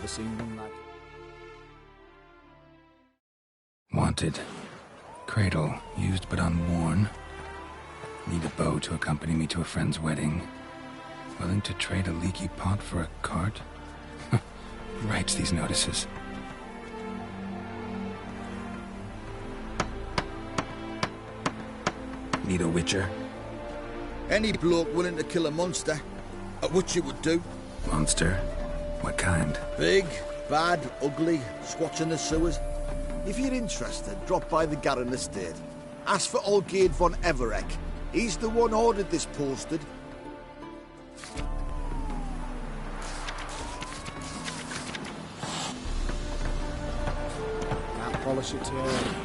Never seen one like... Wanted. Cradle, used but unworn. Need a bow to accompany me to a friend's wedding. Willing to trade a leaky pot for a cart? Writes these notices. Need a witcher? Any bloke willing to kill a monster. A witcher would do. Monster? What kind? Big, bad, ugly, squats in the sewers. If you're interested, drop by the Garren estate. Ask for Olgierd von Everec. He's the one ordered this posted. Can't polish it here.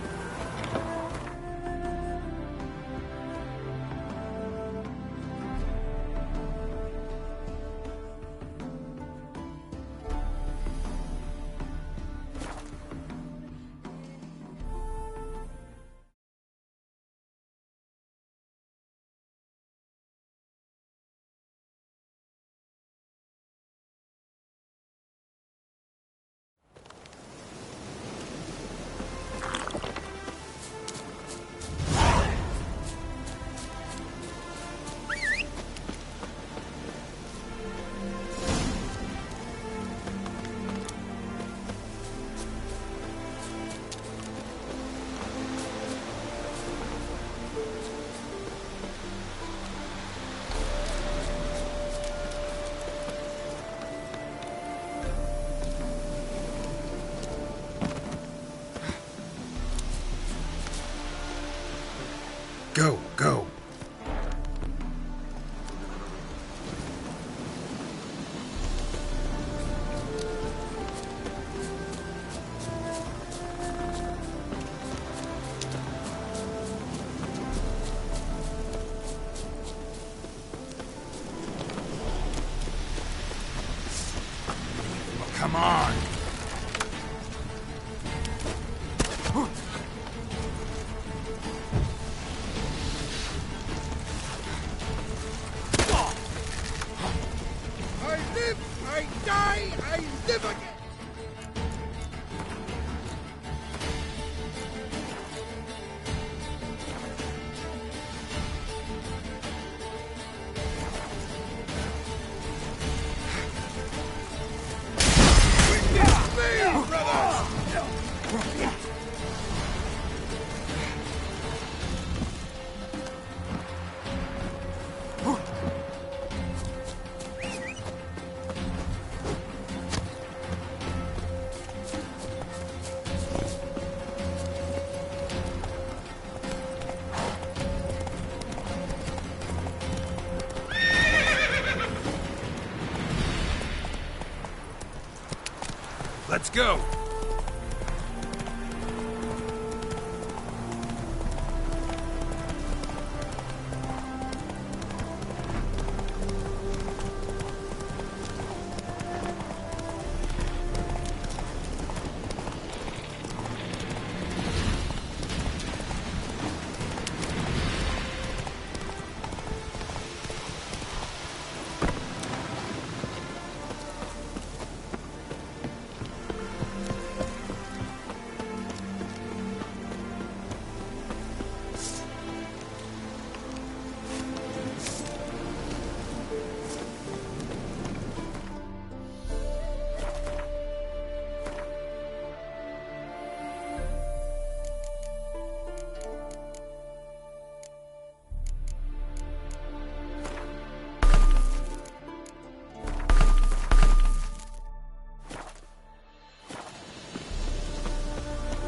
Go, go. Come on. Let's go!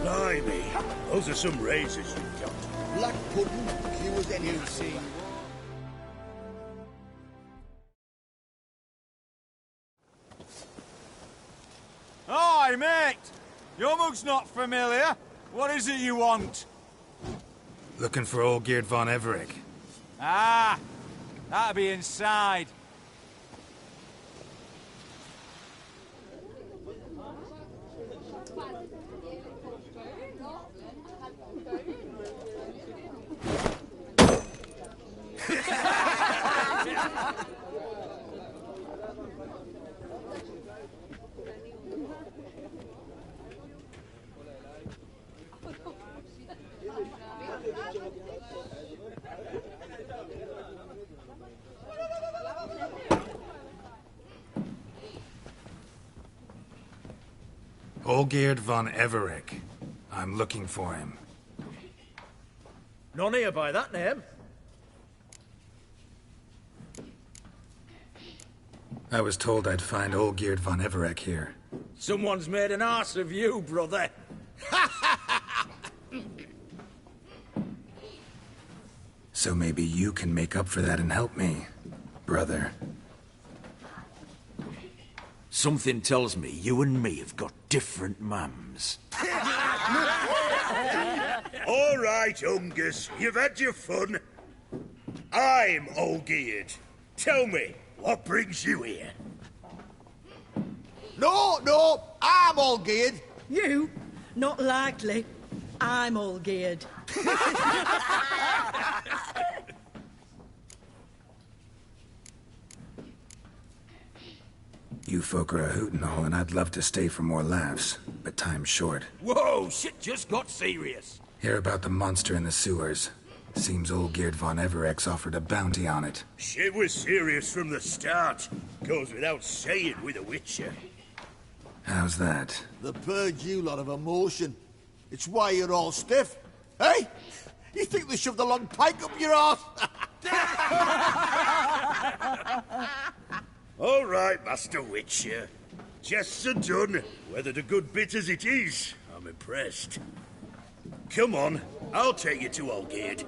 Blimey, those are some razors you've got. Black pudding, cures any see. Hi, mate! Your mug's not familiar. What is it you want? Looking for Olgierd von Everec. Ah! That'll be inside. Olgierd von Everec. I'm looking for him. None here by that name. I was told I'd find Olgierd von Everec here. Someone's made an arse of you, brother. So maybe you can make up for that and help me, brother. Something tells me you and me have got different mums. All right, Ungus, you've had your fun. I'm Olgierd. Tell me, what brings you here? No, I'm all geared. You? Not likely. I'm all geared. You folk are a hoot and all, and I'd love to stay for more laughs, but time's short. Whoa, shit just got serious. Hear about the monster in the sewers. Seems Olgierd von Everec's offered a bounty on it. Shit was serious from the start. Goes without saying with a Witcher. How's that? The purge you lot of emotion. It's why you're all stiff. Hey? You think they shoved a long pike up your arse? All right, Master Witcher. Jests are done. Whether the good bit as it is, I'm impressed. Come on, I'll take you to Olgierd.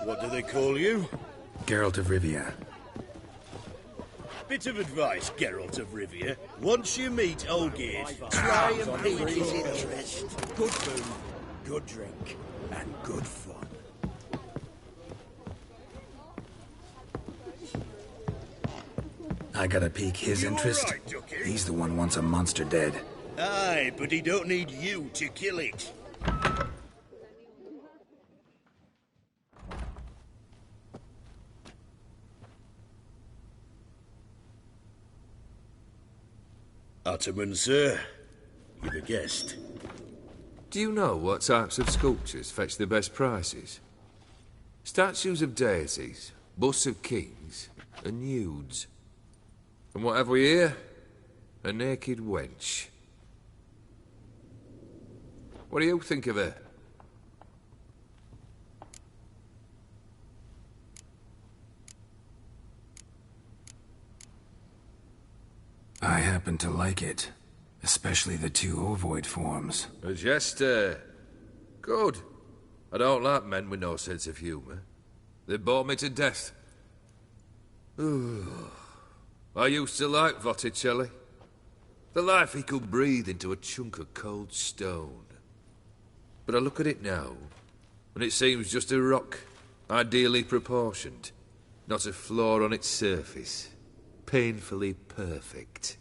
What do they call you? Geralt of Rivia. Bit of advice, Geralt of Rivia. Once you meet Olgierd, try and pique his interest. Good food, good drink, and good fun. I gotta pique his You interest? all right, Ducky? He's the one wants a monster dead. Aye, but he don't need you to kill it. Ataman, sir. You're the guest. Do you know what types of sculptures fetch the best prices? Statues of deities, busts of kings, and nudes. And what have we here? A naked wench. What do you think of her? I happen to like it. Especially the two ovoid forms. A jester. Good. I don't like men with no sense of humour. They bore me to death. I used to like Botticelli. The life he could breathe into a chunk of cold stone. But I look at it now, and it seems just a rock, ideally proportioned. Not a flaw on its surface. Painfully perfect.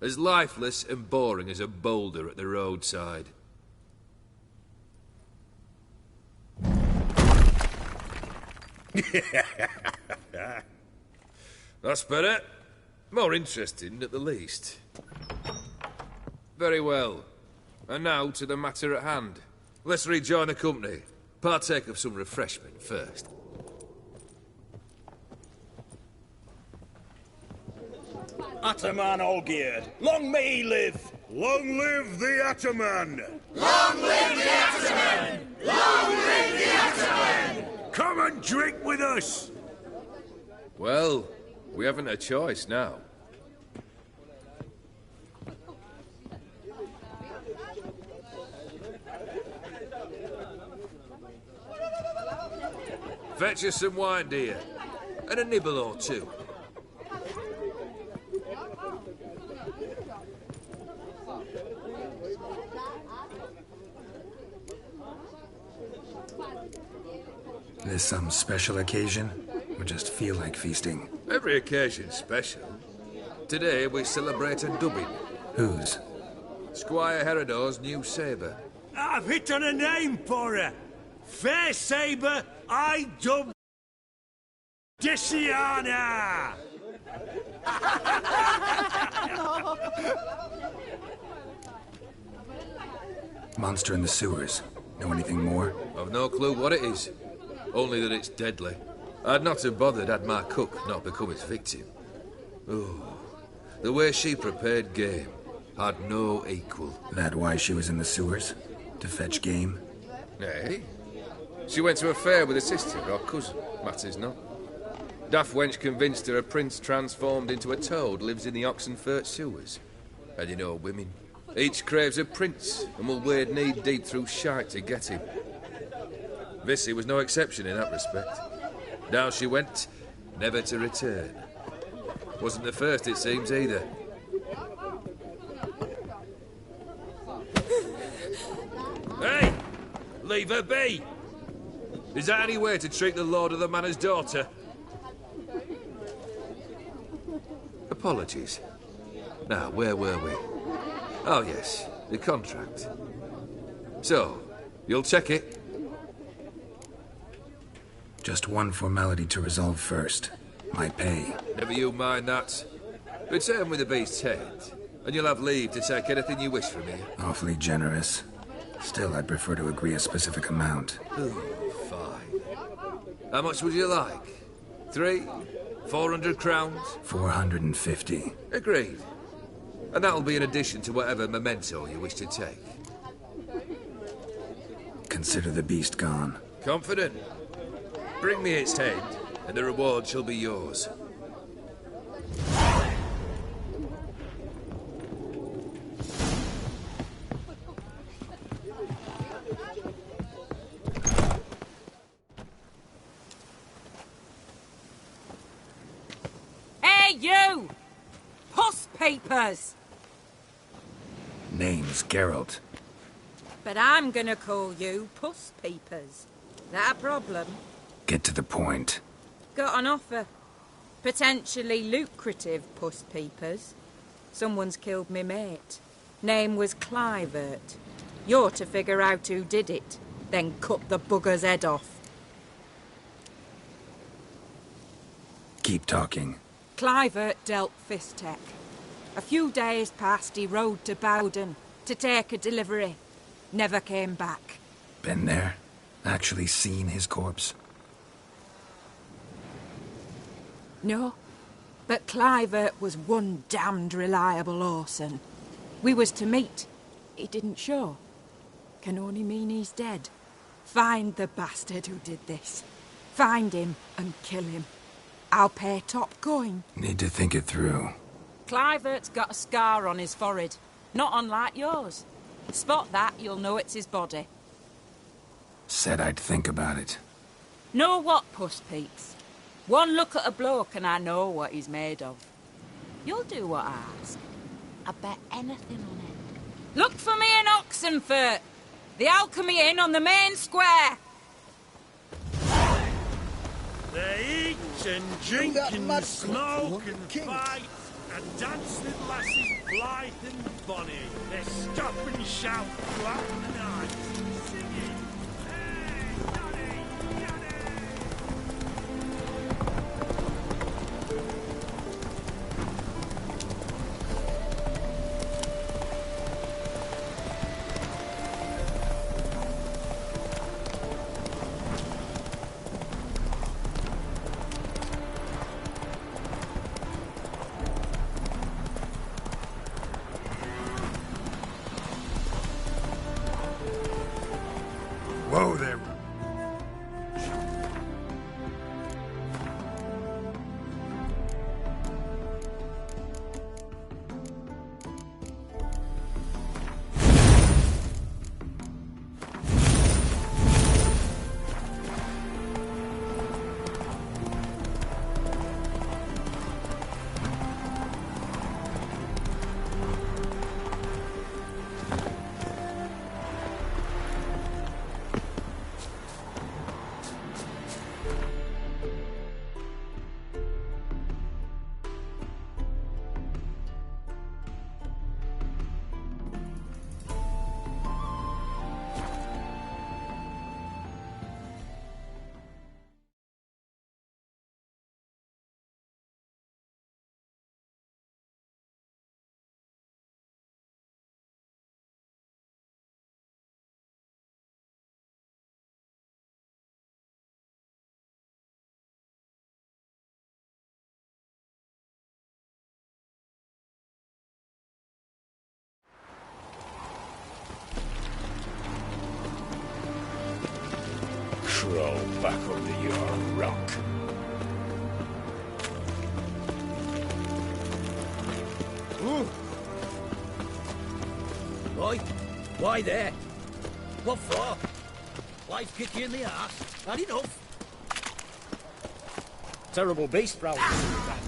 As lifeless and boring as a boulder at the roadside. That's better. More interesting, at the least. Very well. And now to the matter at hand. Let's rejoin the company. Partake of some refreshment first. Ataman Olgierd. Long may he live! Long live the Ataman! Long live the Ataman! Long live the Ataman! Come and drink with us! Well, we haven't a choice now. Fetch us some wine, dear. And a nibble or two. This some special occasion? Or just feel like feasting? Every occasion's special. Today we celebrate a dubbing. Whose? Squire Herodor's new sabre. I've hit on a name for her. Fair Sabre, I dub Deciana! Monster in the sewers. Know anything more? I've no clue what it is. Only that it's deadly. I'd not have bothered had my cook not become its victim. Oh, the way she prepared game had no equal. That why she was in the sewers? To fetch game? Nay. She went to a fair with a sister or cousin, matters not. Daft wench convinced her a prince transformed into a toad lives in the Oxenfurt sewers. And you know women. Each craves a prince and will wade knee-deep through shite to get him. Vissy was no exception in that respect. Down she went, never to return. Wasn't the first, it seems, either. Hey! Leave her be! Is that any way to treat the lord of the manor's daughter? Apologies. Now, where were we? Oh, yes, the contract. So, you'll check it? Just one formality to resolve first. My pay. Never you mind that. Return with the beast's head, and you'll have leave to take anything you wish from me. Awfully generous. Still, I'd prefer to agree a specific amount. Fine. How much would you like? 400 crowns? 450. Agreed. And that'll be in addition to whatever memento you wish to take. Consider the beast gone. Confident? Bring me its head, and the reward shall be yours. Hey, you! Puss papers! Name's Geralt. But I'm gonna call you Puss Peepers. That a problem? Get to the point. Got an offer. Potentially lucrative Puss Peepers. Someone's killed me mate. Name was Clivert. You're to figure out who did it, then cut the bugger's head off. Keep talking. Clivert dealt Fistech. A few days past, he rode to Bowden to take a delivery. Never came back. Been there? Actually seen his corpse? No, but Clivert was one damned reliable Orson. We was to meet. He didn't show. Can only mean he's dead. Find the bastard who did this. Find him and kill him. I'll pay top coin. Need to think it through. Clivert's got a scar on his forehead, not unlike yours. Spot that, you'll know it's his body. Said I'd think about it. Know what, Puss Peeps? One look at a bloke and I know what he's made of. You'll do what I ask. I bet anything on it. Look for me in Oxenfurt! The Alchemy Inn on the main square! They eat and drink and smoke and fight and dance with lasses blithe and bonny. They stop and shout throughout the night, singing, "Hey, Johnny, Johnny!" Whoa there. crawl back under your rock. Oi, why there? What for? Life kick you in the arse? Had enough? Terrible beast, prowling through the town.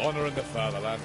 Honouring the fatherland.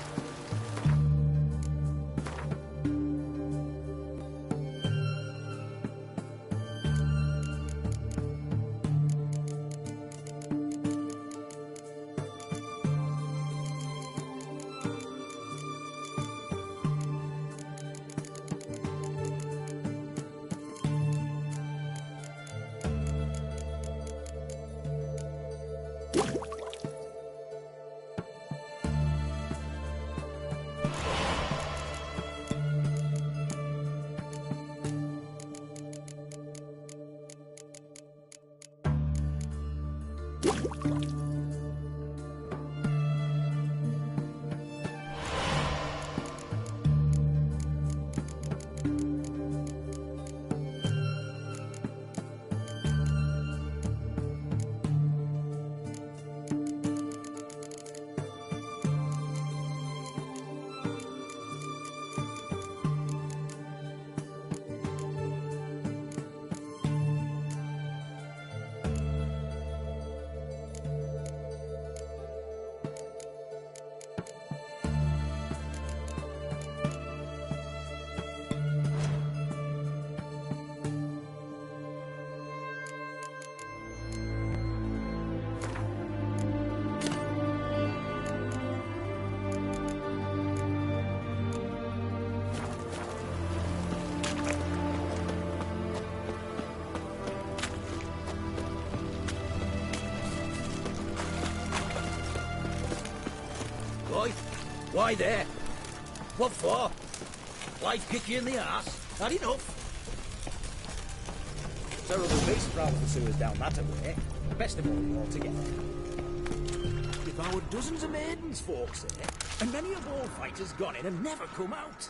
Why there? What for? Life kick you in the arse? Had enough? Terrible beast prowling the sewers down that way. Best of all altogether. If our dozens of maidens, folks say, and many a ball fighter's gone in and never come out.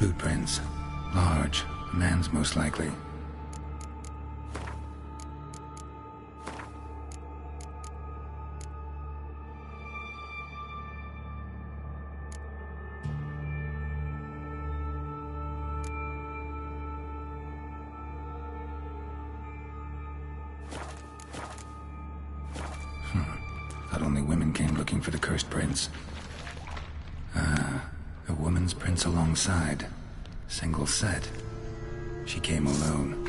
Boot prints. Large. A man's most likely. Thought only women came looking for the cursed prince. A woman's prince alongside. Single set. She came alone.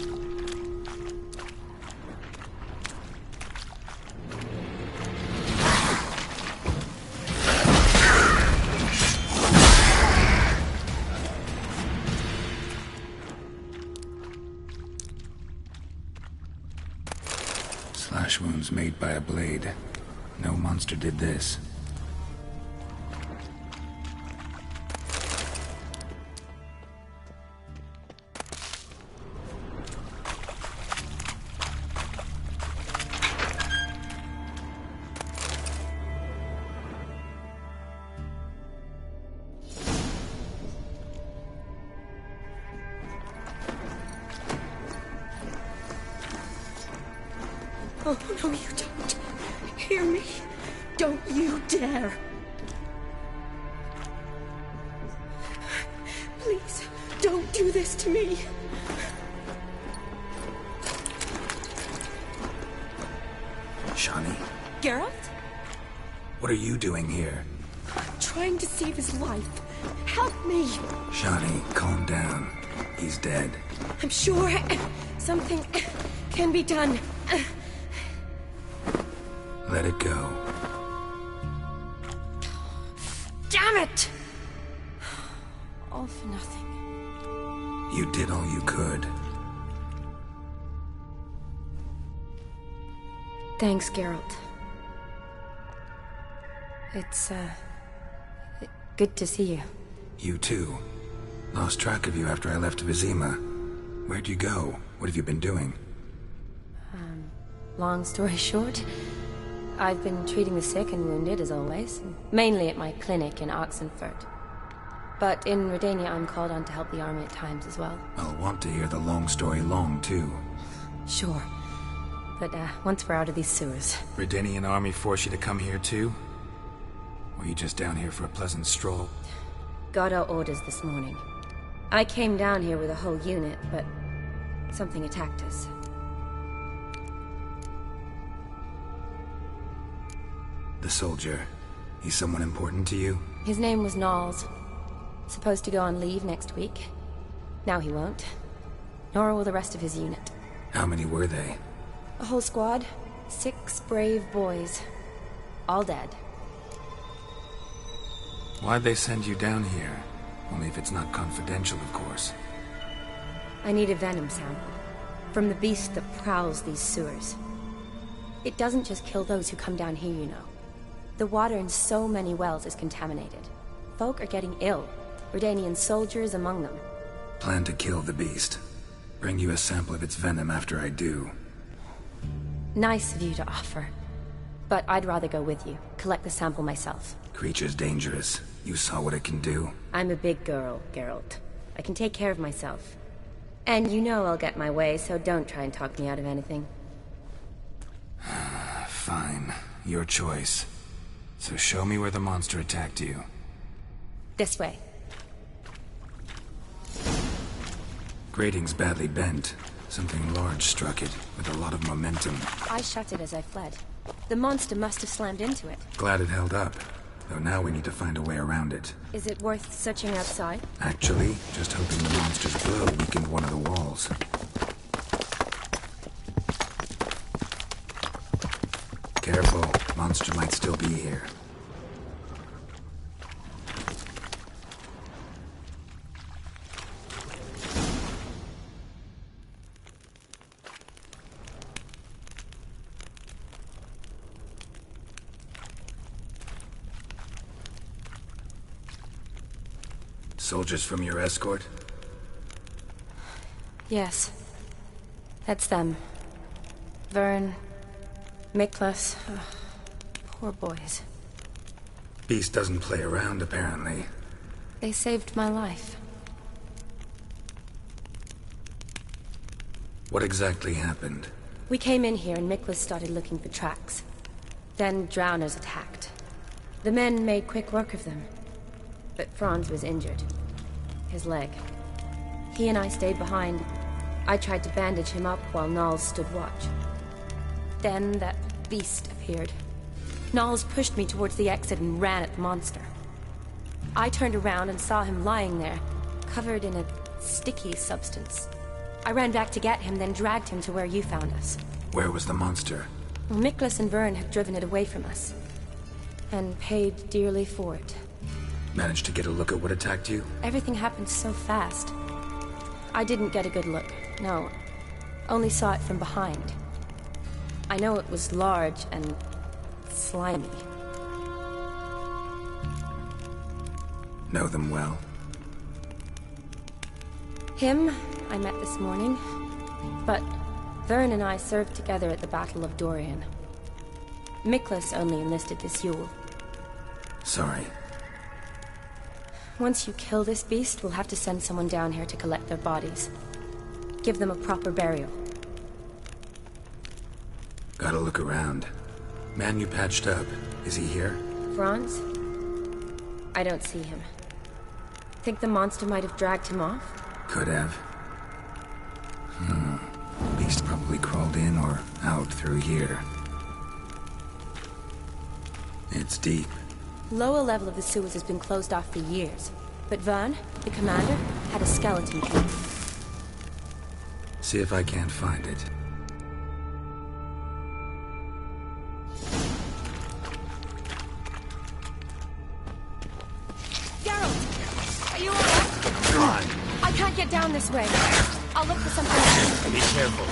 Slash wounds made by a blade. No monster did this. Oh, no, you don't. Hear me? Don't you dare. Please, don't do this to me. Shani, Geralt? what are you doing here? Trying to save his life. Help me. Shani, calm down. He's dead. I'm sure something can be done. Let it go. Damn it! All for nothing. You did all you could. Thanks, Geralt. It's, good to see you. You too. Lost track of you after I left Vizima. Where'd you go? What have you been doing? Long story short, I've been treating the sick and wounded, as always. Mainly at my clinic in Oxenfurt. But in Redania, I'm called on to help the army at times as well. I'll want to hear the long story long, too. Sure. But, once we're out of these sewers... Redanian army forced you to come here, too? Or you just down here for a pleasant stroll? Got our orders this morning. I came down here with a whole unit, but something attacked us. The soldier. He's someone important to you? His name was Knowles. Supposed to go on leave next week. Now he won't. Nor will the rest of his unit. How many were they? A whole squad. 6 brave boys. All dead. Why'd they send you down here? Only if it's not confidential, of course. I need a venom sample. From the beast that prowls these sewers. It doesn't just kill those who come down here, you know. The water in so many wells is contaminated. Folk are getting ill. Redanian soldiers among them. Plan to kill the beast. Bring you a sample of its venom after I do. Nice of you to offer. But I'd rather go with you. Collect the sample myself. Creature's dangerous. You saw what it can do. I'm a big girl, Geralt. I can take care of myself. And you know I'll get my way, so don't try and talk me out of anything. Fine. Your choice. So show me where the monster attacked you. This way. Grating's badly bent. Something large struck it, with a lot of momentum. I shut it as I fled. The monster must have slammed into it. Glad it held up. Though now we need to find a way around it. Is it worth searching outside? Actually, just hoping the monster's blow weakened one of the walls. Careful. Monster might still be here. Soldiers from your escort? Yes. That's them. Vern, Miklas. Poor boys. Beast doesn't play around, apparently. They saved my life. What exactly happened? We came in here and Miklas started looking for tracks. Then drowners attacked. The men made quick work of them. But Franz was injured. His leg. He and I stayed behind. I tried to bandage him up while Knowles stood watch. Then that beast appeared. Knowles pushed me towards the exit and ran at the monster. I turned around and saw him lying there, covered in a sticky substance. I ran back to get him, then dragged him to where you found us. Where was the monster? Miklas and Vern had driven it away from us. And paid dearly for it. Managed to get a look at what attacked you? Everything happened so fast. I didn't get a good look, no. Only saw it from behind. I know it was large and slimy. Know them well? Him, I met this morning. But Vern and I served together at the Battle of Dorian. Miklas only enlisted this Yule. Sorry. Once you kill this beast, we'll have to send someone down here to collect their bodies. Give them a proper burial. Gotta look around. Man you patched up, is he here? Franz? I don't see him. Think the monster might have dragged him off? Could have. Beast probably crawled in or out through here. It's deep. Lower level of the sewers has been closed off for years. But Vern, the commander, had a skeleton key. See if I can't find it. Geralt! Are you alright? Come on! I can't get down this way. I'll look for something else. Be careful.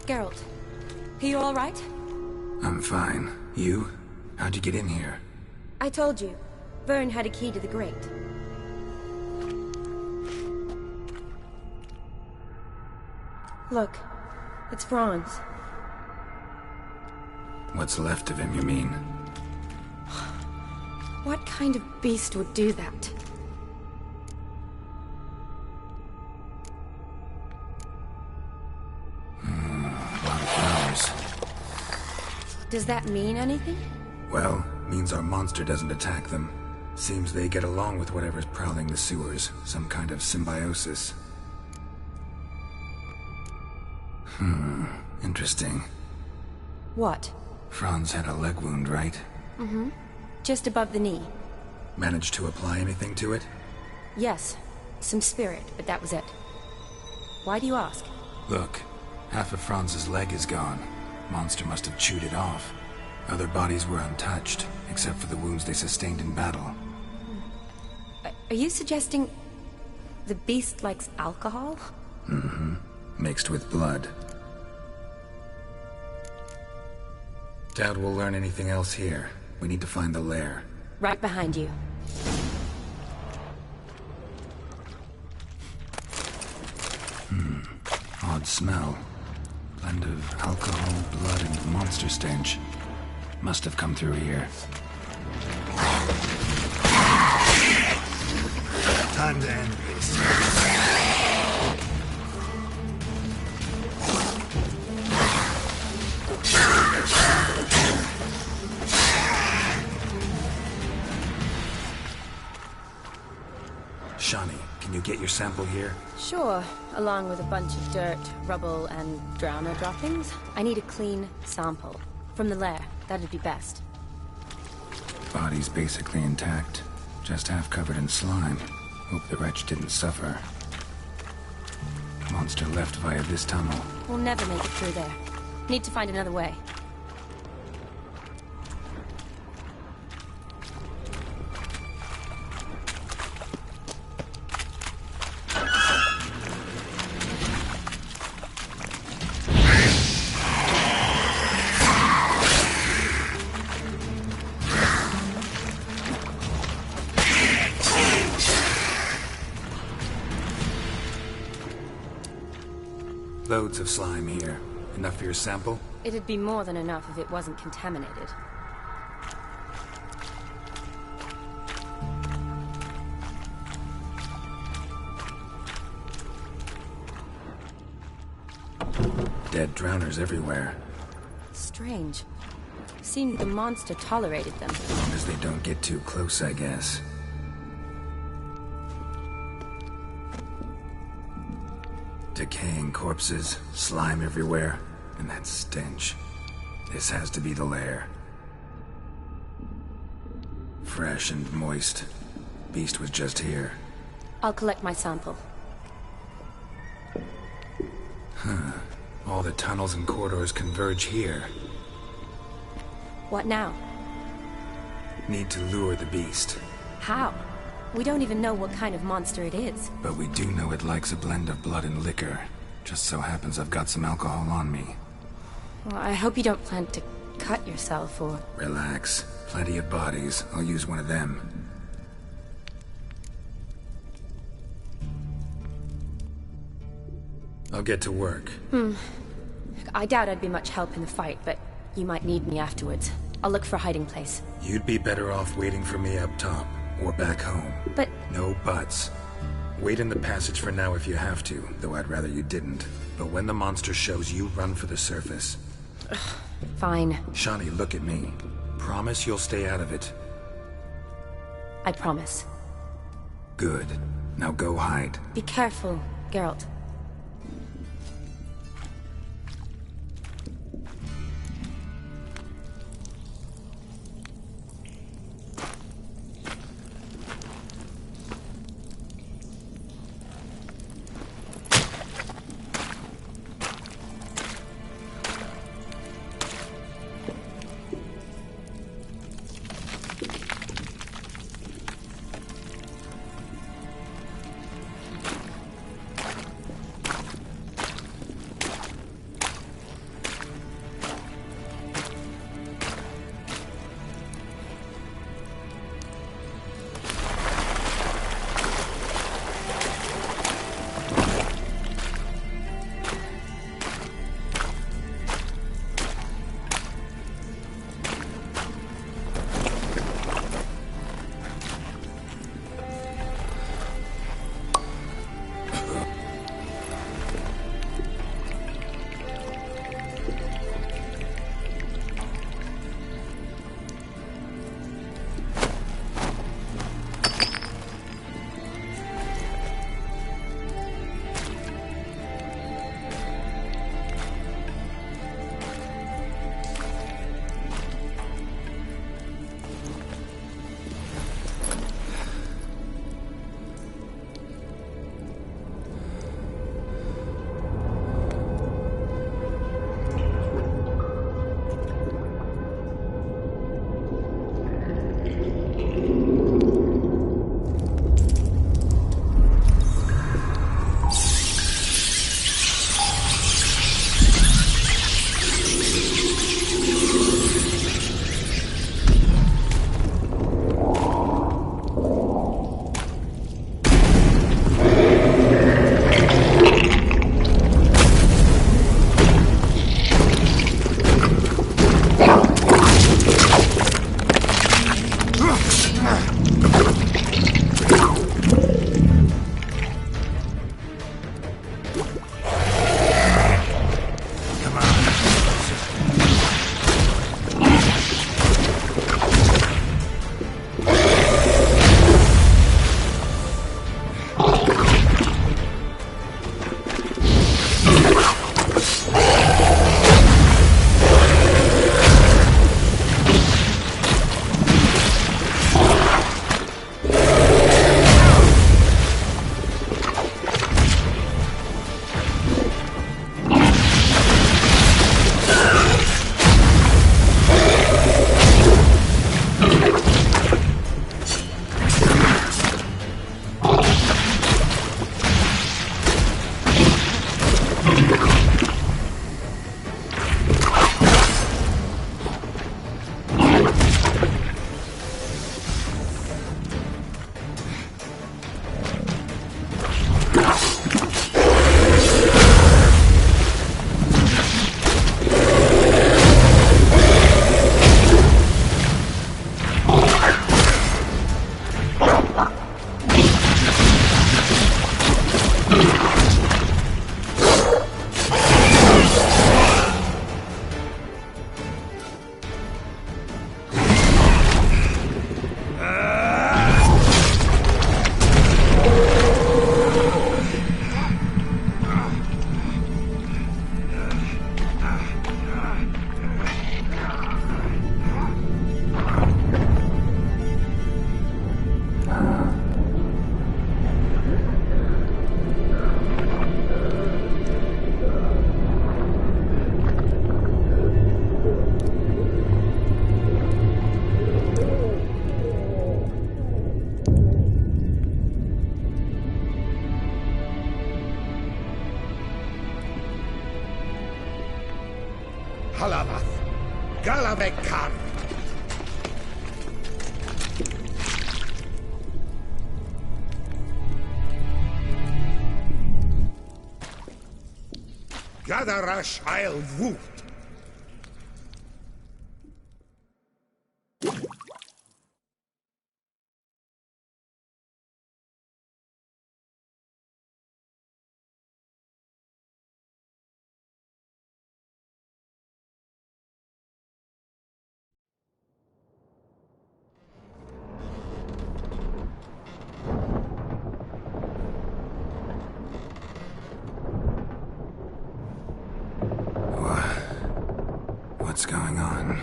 Geralt, are you all right? I'm fine. You? How'd you get in here? I told you. Vern had a key to the grate. Look, it's Franz. What's left of him, you mean? What kind of beast would do that? Does that mean anything? Well, means our monster doesn't attack them. Seems they get along with whatever's prowling the sewers. Some kind of symbiosis. Interesting. What? Franz had a leg wound, right? Mm-hmm. Just above the knee. Managed to apply anything to it? Yes. Some spirit, but that was it. Why do you ask? Look, half of Franz's leg is gone. Monster must have chewed it off. Other bodies were untouched, except for the wounds they sustained in battle. Are you suggesting the beast likes alcohol? Mm-hmm. Mixed with blood. Doubt we'll learn anything else here. We need to find the lair. Right behind you. Odd smell. Blend of alcohol, blood, and monster stench. Must have come through here. Time to end this. Shani, can you get your sample here? Sure, along with a bunch of dirt, rubble, and drowner droppings. I need a clean sample. From the lair, that'd be best. Body's basically intact. Just half covered in slime. Hope the wretch didn't suffer. Monster left via this tunnel. We'll never make it through there. Need to find another way. Loads of slime here. Enough for your sample? It'd be more than enough if it wasn't contaminated. Dead drowners everywhere. Strange. Seemed the monster tolerated them. As long as they don't get too close, I guess. Decaying corpses, slime everywhere, and that stench. This has to be the lair. Fresh and moist. Beast was just here. I'll collect my sample. Huh. All the tunnels and corridors converge here. What now? Need to lure the beast. How? We don't even know what kind of monster it is. But we do know it likes a blend of blood and liquor. Just so happens I've got some alcohol on me. Well, I hope you don't plan to cut yourself or... Relax. Plenty of bodies. I'll use one of them. I'll get to work. I doubt I'd be much help in the fight, but you might need me afterwards. I'll look for a hiding place. You'd be better off waiting for me up top, or back home. But... No buts. Wait in the passage for now if you have to, though I'd rather you didn't. But when the monster shows, you run for the surface. Fine. Shani, look at me. Promise you'll stay out of it. I promise. Good. Now go hide. Be careful, Geralt. Halavath, Galavek Khan. Gadarash I'll Woot. What's going on?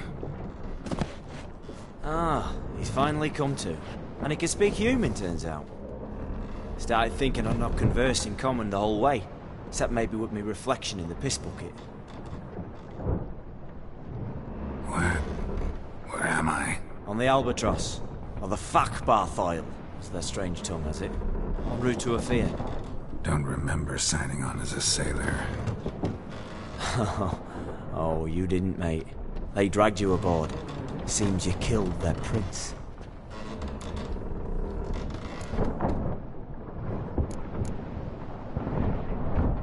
Ah, he's finally come to. And he can speak human, turns out. Started thinking I'd not conversed in common the whole way, except maybe with me reflection in the piss bucket. Where am I? On the Albatross, or the Fakbarth Oil, as their strange tongue has it. En route to Ophir. Don't remember signing on as a sailor. Oh, you didn't, mate. They dragged you aboard. Seems you killed their prince.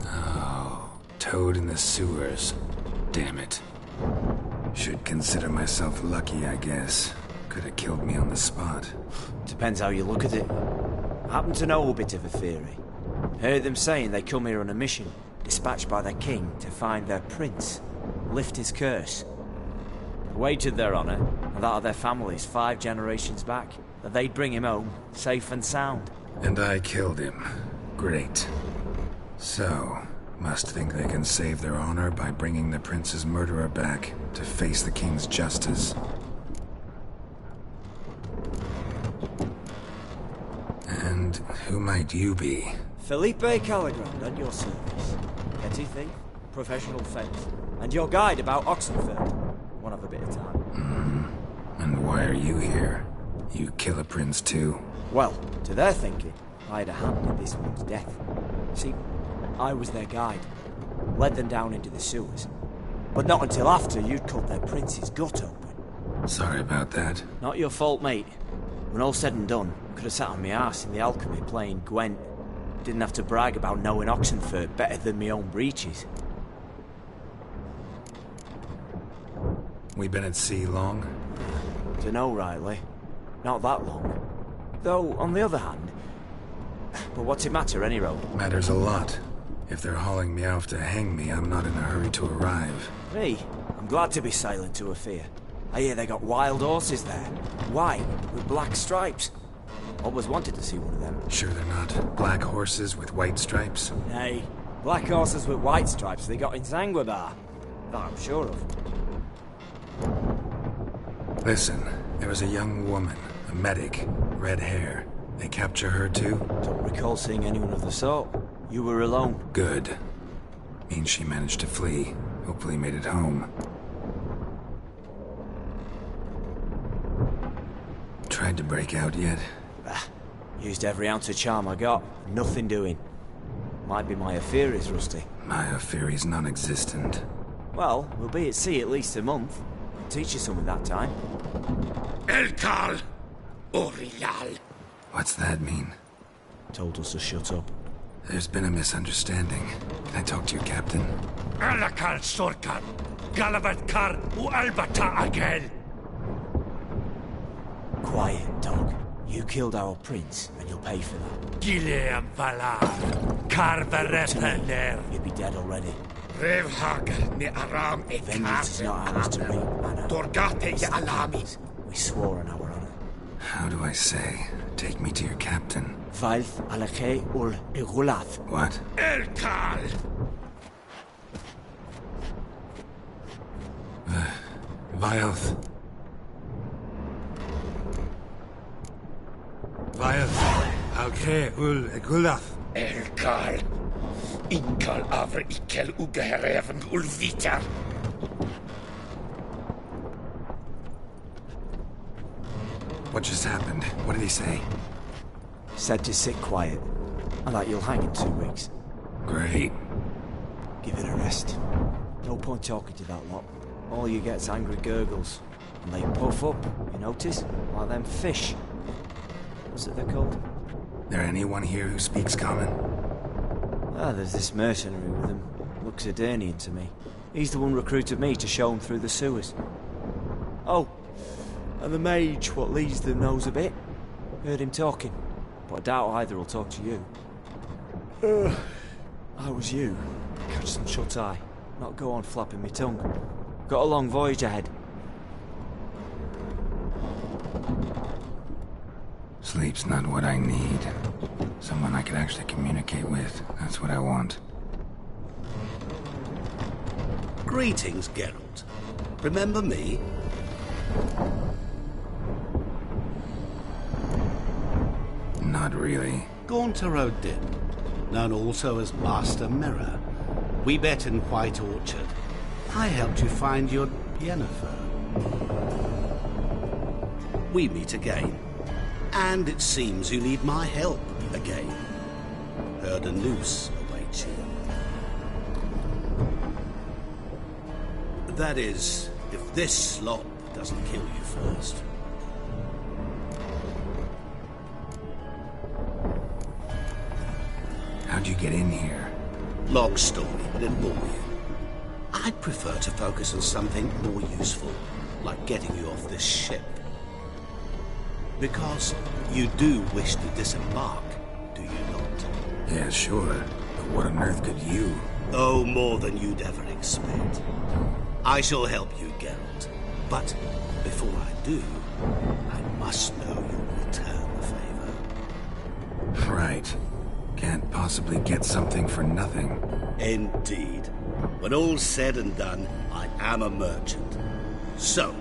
Oh, toad in the sewers. Damn it. Should consider myself lucky, I guess. Could have killed me on the spot. Depends how you look at it. Happen to know a bit of a theory. Heard them saying they come here on a mission, dispatched by their king to find their prince, lift his curse. Wagered their honour, and that of their families 5 generations back, that they'd bring him home, safe and sound. And I killed him. Great. So, must think they can save their honor by bringing the prince's murderer back to face the king's justice. And who might you be? Felipe Caligrand, at your service. Petty thief, professional fence, and your guide about Oxenfurt. One of a bit of time. And why are you here? You kill a prince too? Well, to their thinking, I had a hand in this one's death. See, I was their guide. Led them down into the sewers. But not until after you'd cut their prince's gut open. Sorry about that. Not your fault, mate. When all said and done, I could have sat on my arse in the alchemy playing Gwent. Didn't have to brag about knowing Oxenfurt better than my own breeches. We been at sea long? Dunno rightly. Not that long. Though, on the other hand... But what's it matter, any road? Matters a lot. If they're hauling me off to hang me, I'm not in a hurry to arrive. Me? I'm glad to be sailing to Ophir. I hear they got wild horses there. White, with black stripes. Always wanted to see one of them. Sure they're not black horses with white stripes? Hey, black horses with white stripes they got in Zanguebar. That I'm sure of. Listen, there was a young woman, a medic, red hair. They capture her too? Don't recall seeing anyone of the sort. You were alone. Good. Means she managed to flee. Hopefully made it home. Tried to break out yet? Used every ounce of charm I got. Nothing doing. Might be my Ophir is rusty. My Ophir is non-existent. Well, we'll be at sea at least a month. I'll teach you something that time. Elkal Orial. What's that mean? Told us to shut up. There's been a misunderstanding. Can I talk to your captain? Alakal Sorkan. Galavat Kar U Albata Agel. Quiet, dog. You killed our prince, and you'll pay for that. Gileam Valar. Carverepener. You'd be dead already. Revhag ni Aram e Vengeance is not ours to reap, Anna. Dorgate ye Alami. We swore on our honor. How do I say? Take me to your captain. Vailth Alake ul Igulath. What? Elkal! Vailth. Vailth. Alke ul Igulath. Elkal. Inkal avr ikel ugehereven ulvita. What just happened? What did he say? Said to sit quiet, and that you'll hang in 2 weeks. Great. Give it a rest. No point talking to that lot. all you get's angry gurgles. And they puff up, you notice? Like them fish. What's it they're called? There anyone here who speaks common? Ah, there's this mercenary with them. Looks Edirnian to me. He's the one recruited me to show him through the sewers. Oh, and the mage what leads them knows a bit. Heard him talking, but I doubt either will talk to you. How was you? Catch some shut-eye. Not go on flapping me tongue. Got a long voyage ahead. Sleep's not what I need. Someone I could actually communicate with. That's what I want. Greetings, Geralt. Remember me? Not really. Gaunter O'Din, known also as Master Mirror. We met in White Orchard. I helped you find your Yennefer. We meet again. And it seems you need my help again. Heard a noose awaits you. That is, if this slop doesn't kill you first. How'd you get in here? Long story, but it bore you. I'd prefer to focus on something more useful, like getting you off this ship. Because you do wish to disembark, do you not? Yeah, sure. But what on earth could you? Oh, more than you'd ever expect. I shall help you, Geralt. But before I do, I must know you'll return the favor. Right. Can't possibly get something for nothing. Indeed. When all's said and done, I am a merchant. So,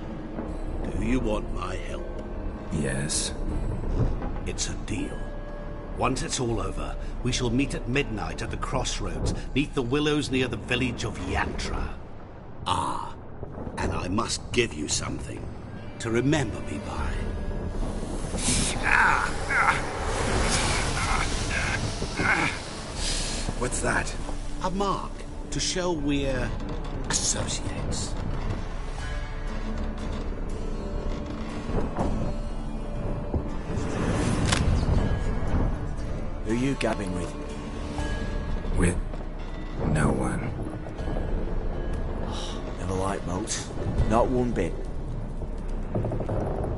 do you want my help? Yes. It's a deal. Once it's all over, we shall meet at midnight at the crossroads, neath the willows near the village of Yantra. Ah, and I must give you something to remember me by. What's that? A mark to show we're associates. Who you gabbing with? With no one. Never liked boats. Not one bit.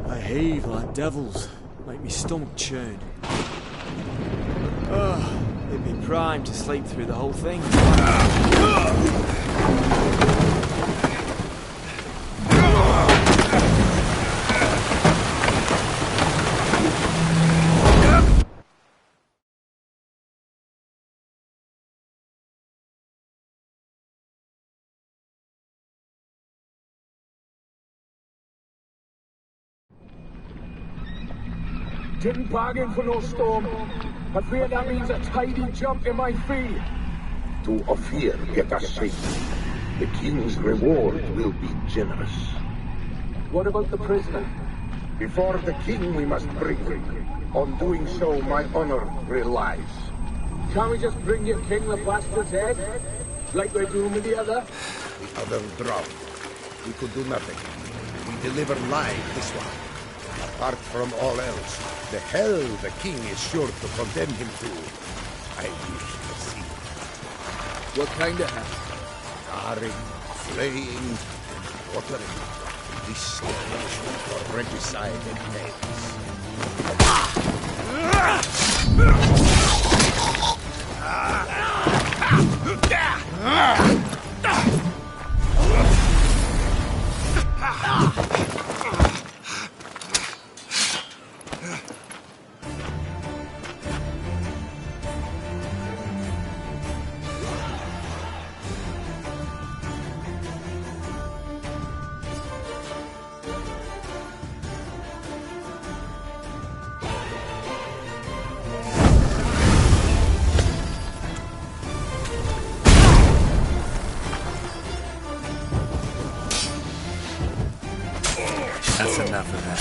I heave like devils. Make me stomach churn. It'd be prime to sleep through the whole thing. Didn't bargain for no storm. I fear that means a tidy jump in my fee. To Ophir get us safe. The king's reward will be generous. What about the prisoner? Before the king we must bring him. On doing so, my honor relies. Can't we just bring your king the bastard's head? Like we're doing with the other? The other drowned. We could do nothing. We deliver live this one. Apart from all else, the hell the king is sure to condemn him to, I wish to see. What kind of hell? Scarring, flaying, and watering. This generation for regicide and That's enough of that.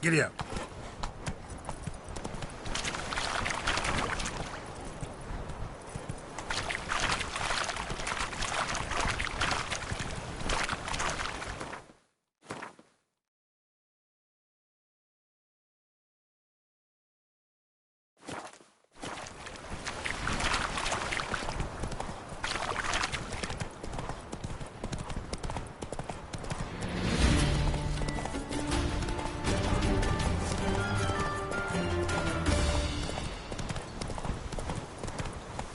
Giddy up.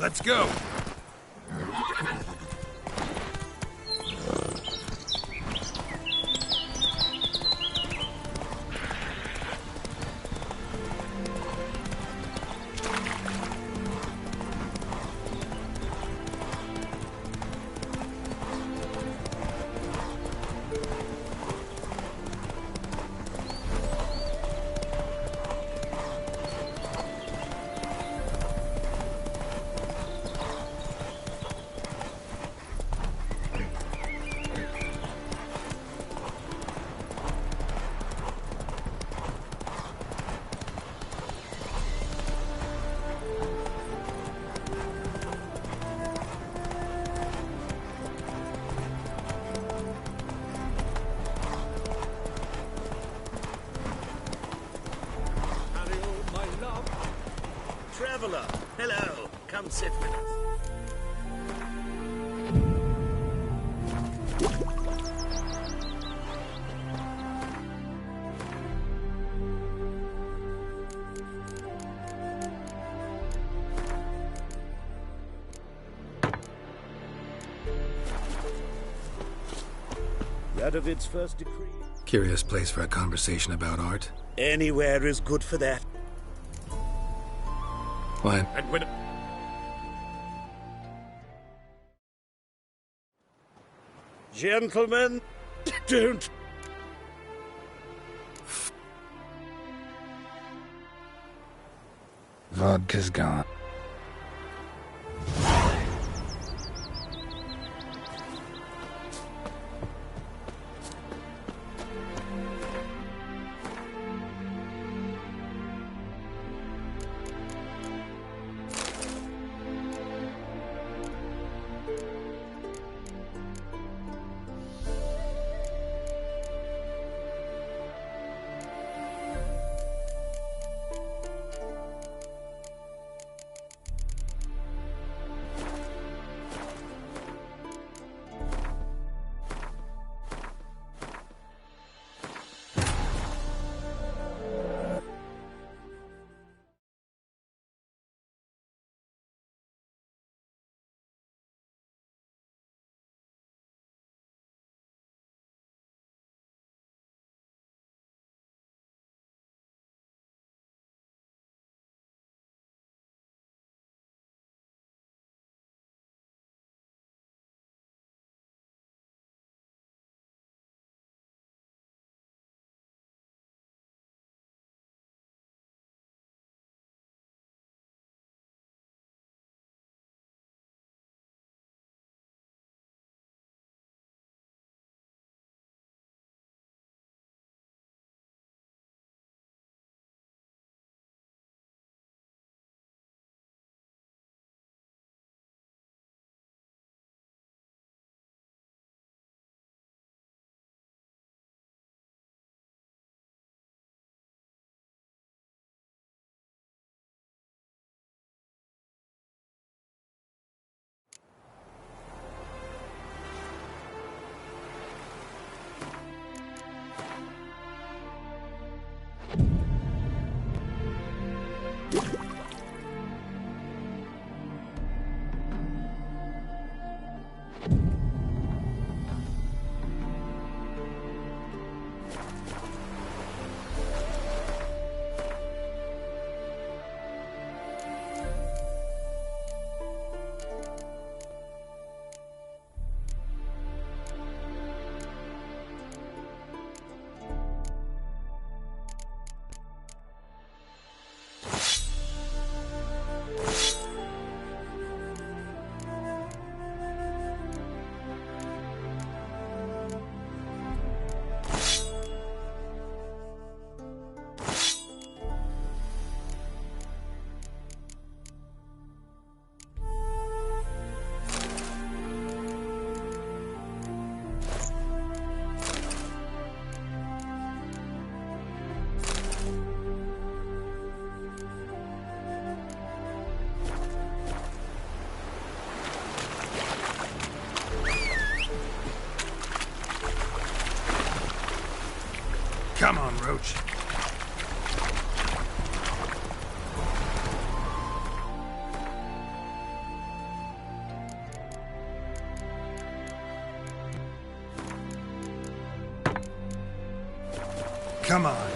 Let's go. Traveller, hello. Come sit with us. Radovid's first decree. Curious place for a conversation about art. Anywhere is good for that. What? And when... Gentlemen, don't... Vodka's gone. Come on, Roach. Come on.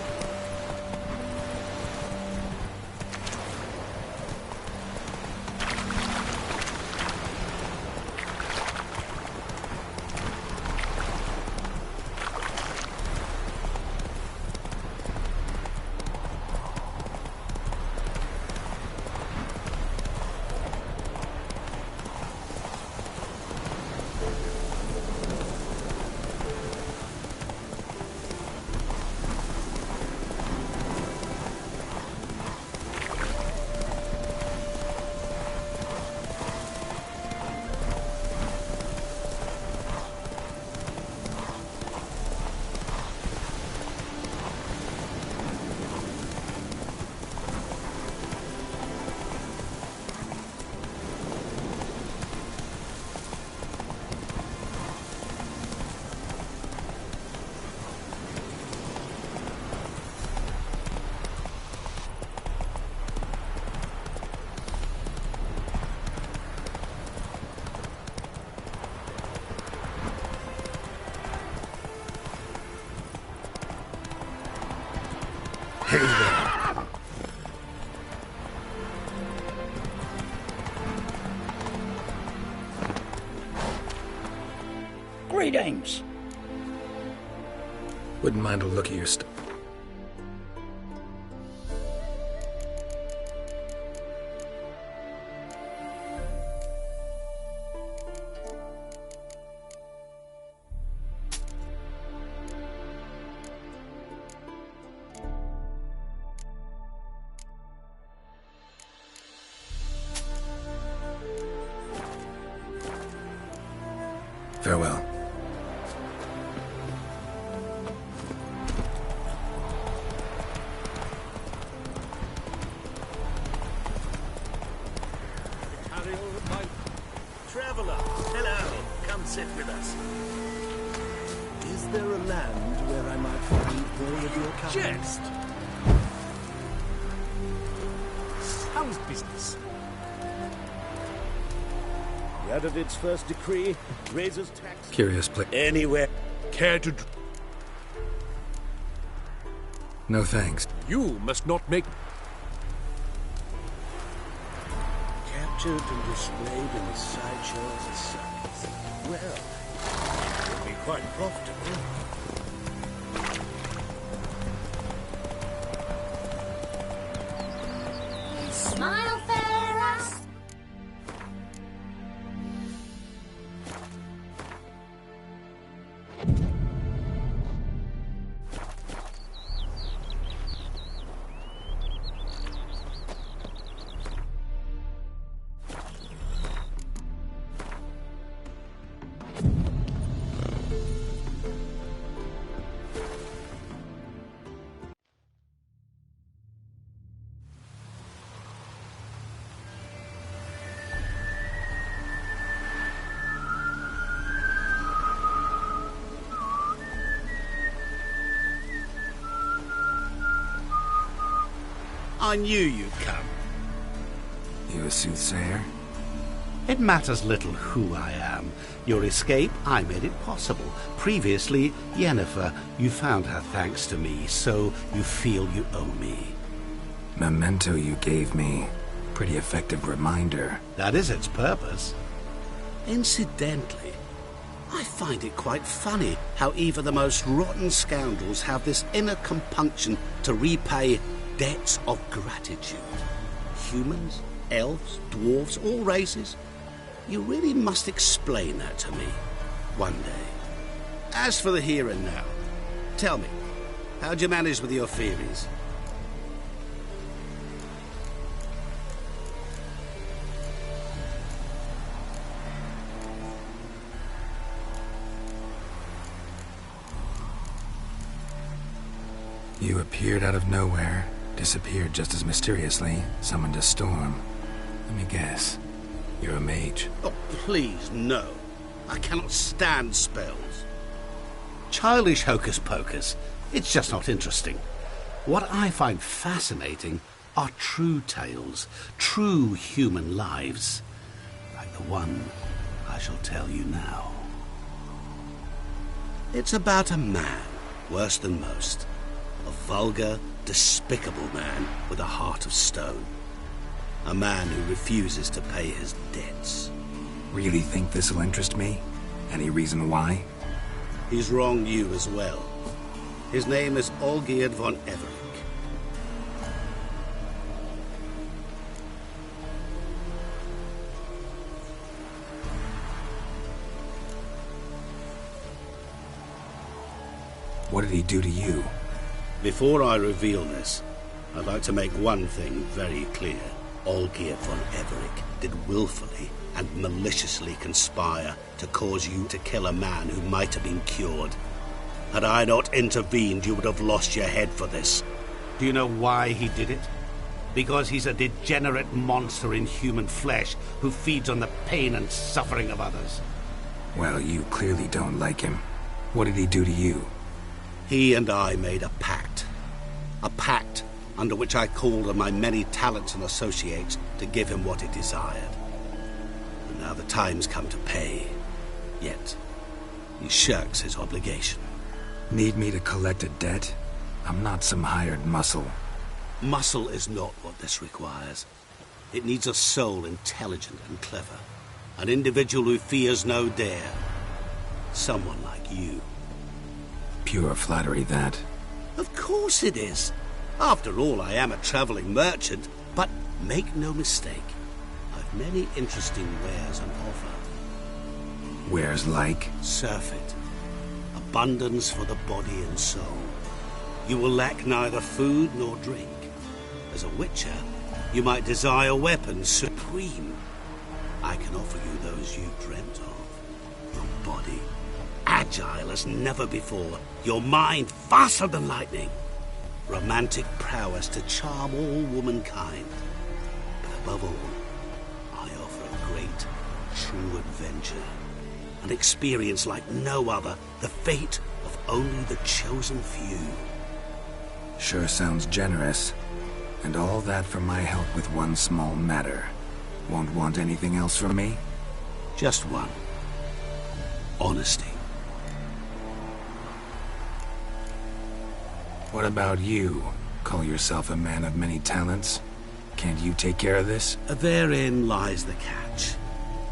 Hail. Greetings. Wouldn't mind a look at your stuff. Farewell. Traveller, hello. Come sit with us. Is there a land where I might find more of your kind? Jest! How's business? Radovid's first decree raises tax Curious place. anywhere. Care to... No thanks. You must not make... Captured and displayed in the sideshows and circus. Well, it would be quite profitable. Smile, Ferris! I knew you'd come. You a soothsayer? It matters little who I am. Your escape, I made it possible. Previously, Yennefer, you found her thanks to me, so you feel you owe me. Memento you gave me. Pretty effective reminder. That is its purpose. Incidentally, I find it quite funny how even the most rotten scoundrels have this inner compunction to repay debts of gratitude. Humans, elves, dwarves, all races. You really must explain that to me one day. As for the here and now, tell me, how'd you manage with your theories? You appeared out of nowhere, disappeared just as mysteriously, summoned a storm. Let me guess. You're a mage. Oh, please, no. I cannot stand spells. Childish hocus-pocus. It's just not interesting. What I find fascinating are true tales, true human lives, like the one I shall tell you now. It's about a man, worse than most. A vulgar, despicable man with a heart of stone. A man who refuses to pay his debts. Really think this'll interest me? Any reason why? He's wronged you as well. His name is Olgierd von Everec. What did he do to you? Before I reveal this, I'd like to make one thing very clear. Olgierd von Everec did willfully and maliciously conspire to cause you to kill a man who might have been cured. Had I not intervened, you would have lost your head for this. Do you know why he did it? Because he's a degenerate monster in human flesh who feeds on the pain and suffering of others. Well, you clearly don't like him. What did he do to you? He and I made a pact. A pact under which I called on my many talents and associates to give him what he desired. And now the time's come to pay. Yet, he shirks his obligation. Need me to collect a debt? I'm not some hired muscle. Muscle is not what this requires. It needs a soul intelligent and clever. An individual who fears no dare. Someone like you. Pure flattery, that. Of course it is. After all, I am a travelling merchant. But make no mistake, I've many interesting wares on offer. Wares like? Surfeit. Abundance for the body and soul. You will lack neither food nor drink. As a witcher, you might desire weapons supreme. I can offer you those you dreamt of. Your body, agile as never before. Your mind, faster than lightning. Romantic prowess to charm all womankind. But above all, I offer a great, true adventure. An experience like no other. The fate of only the chosen few. Sure sounds generous. And all that for my help with one small matter. Won't want anything else from me? Just one. Honesty. What about you? Call yourself a man of many talents? Can't you take care of this? Therein lies the catch.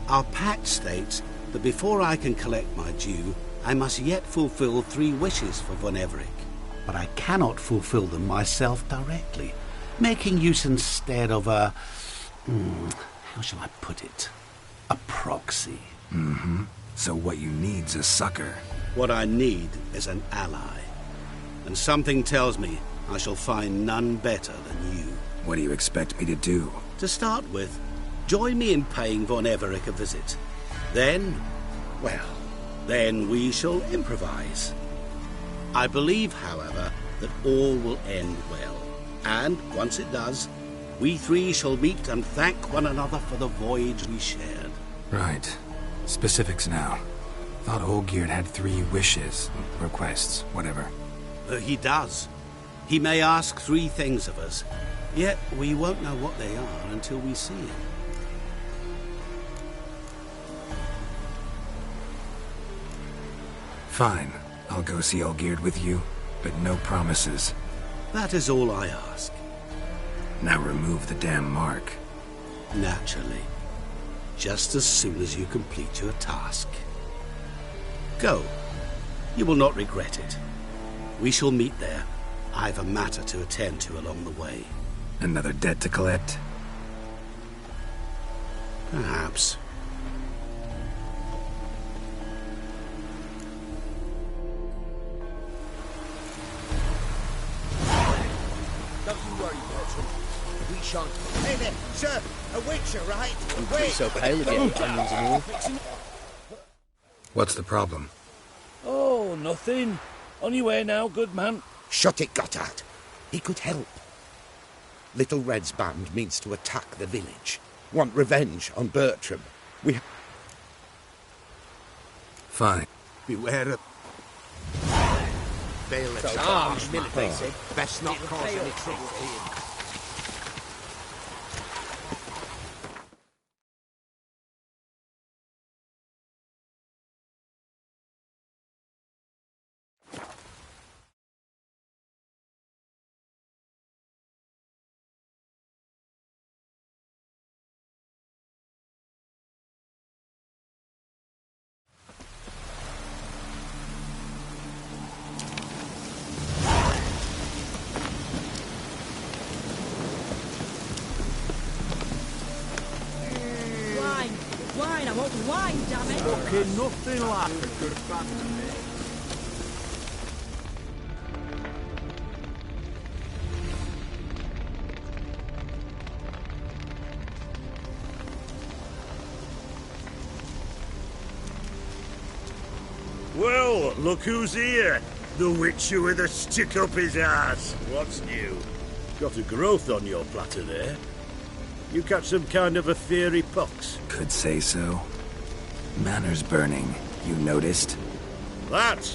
Our pact states that before I can collect my due, I must yet fulfill 3 wishes for Von Everec. But I cannot fulfill them myself directly, making use instead of a... how shall I put it? A proxy. Mm-hmm. So what you need's a sucker. What I need is an ally. And something tells me I shall find none better than you. What do you expect me to do? To start with, join me in paying Von Everec a visit. Then, well, then we shall improvise. I believe, however, that all will end well. And, once it does, we 3 shall meet and thank one another for the voyage we shared. Right. Specifics now. Thought Olgierd had 3 wishes, requests, whatever. He does. He may ask 3 things of us, yet we won't know what they are until we see him. Fine. I'll go see Olgierd with you, but no promises. That is all I ask. Now remove the damn mark. Naturally. Just as soon as you complete your task. Go. You will not regret it. We shall meet there. I've a matter to attend to along the way. Another debt to collect? Perhaps. Don't you worry, Bertram. We shan't. Hey there, sir! A witcher, right? Wait! So pale again, onions and all. What's the problem? Oh, nothing. On your way now, good man. Shut it, Gotthard. He could help. Little Red's band means to attack the village. Want revenge on Bertram. We... Fine. Beware of... Bailiff's armed military. Best not cause any trouble here. Wine, I want wine, damn it! Fucking nothing like a good band. Well, look who's here. The Witcher with a stick up his ass. What's new? Got a growth on your platter there. You catch some kind of a fiery pox? Could say so. Manners burning, you noticed? That?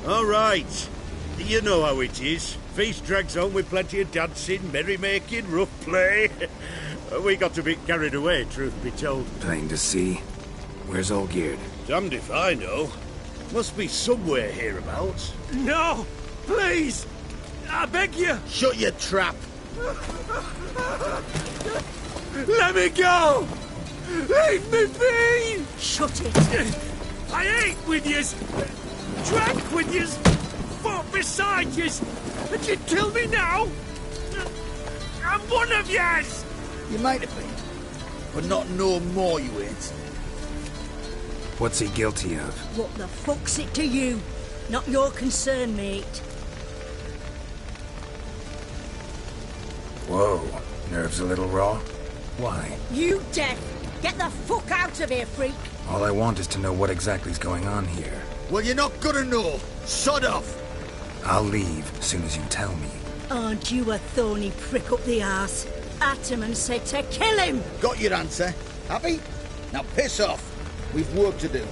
All right. You know how it is. Feast drags on with plenty of dancing, merrymaking, rough play. We got a bit carried away, truth be told. Plain to see. Where's Olgierd? Damned if I know. Must be somewhere hereabouts. No! Please! I beg you! Shut your trap! Let me go! Leave me be! Shut it! I ate with yous, drank with yous, fought beside yous, and you'd kill me now? I'm one of yous! You might have been, but not no more you ain't. What's he guilty of? What the fuck's it to you? Not your concern, mate. Whoa, nerves a little raw? Why? You deaf! Get the fuck out of here, freak! All I want is to know what exactly is going on here. Well, you're not gonna know. Sod off! I'll leave as soon as you tell me. Aren't you a thorny prick up the arse? Ataman said to kill him! Got your answer. Happy? Now piss off. We've work to do.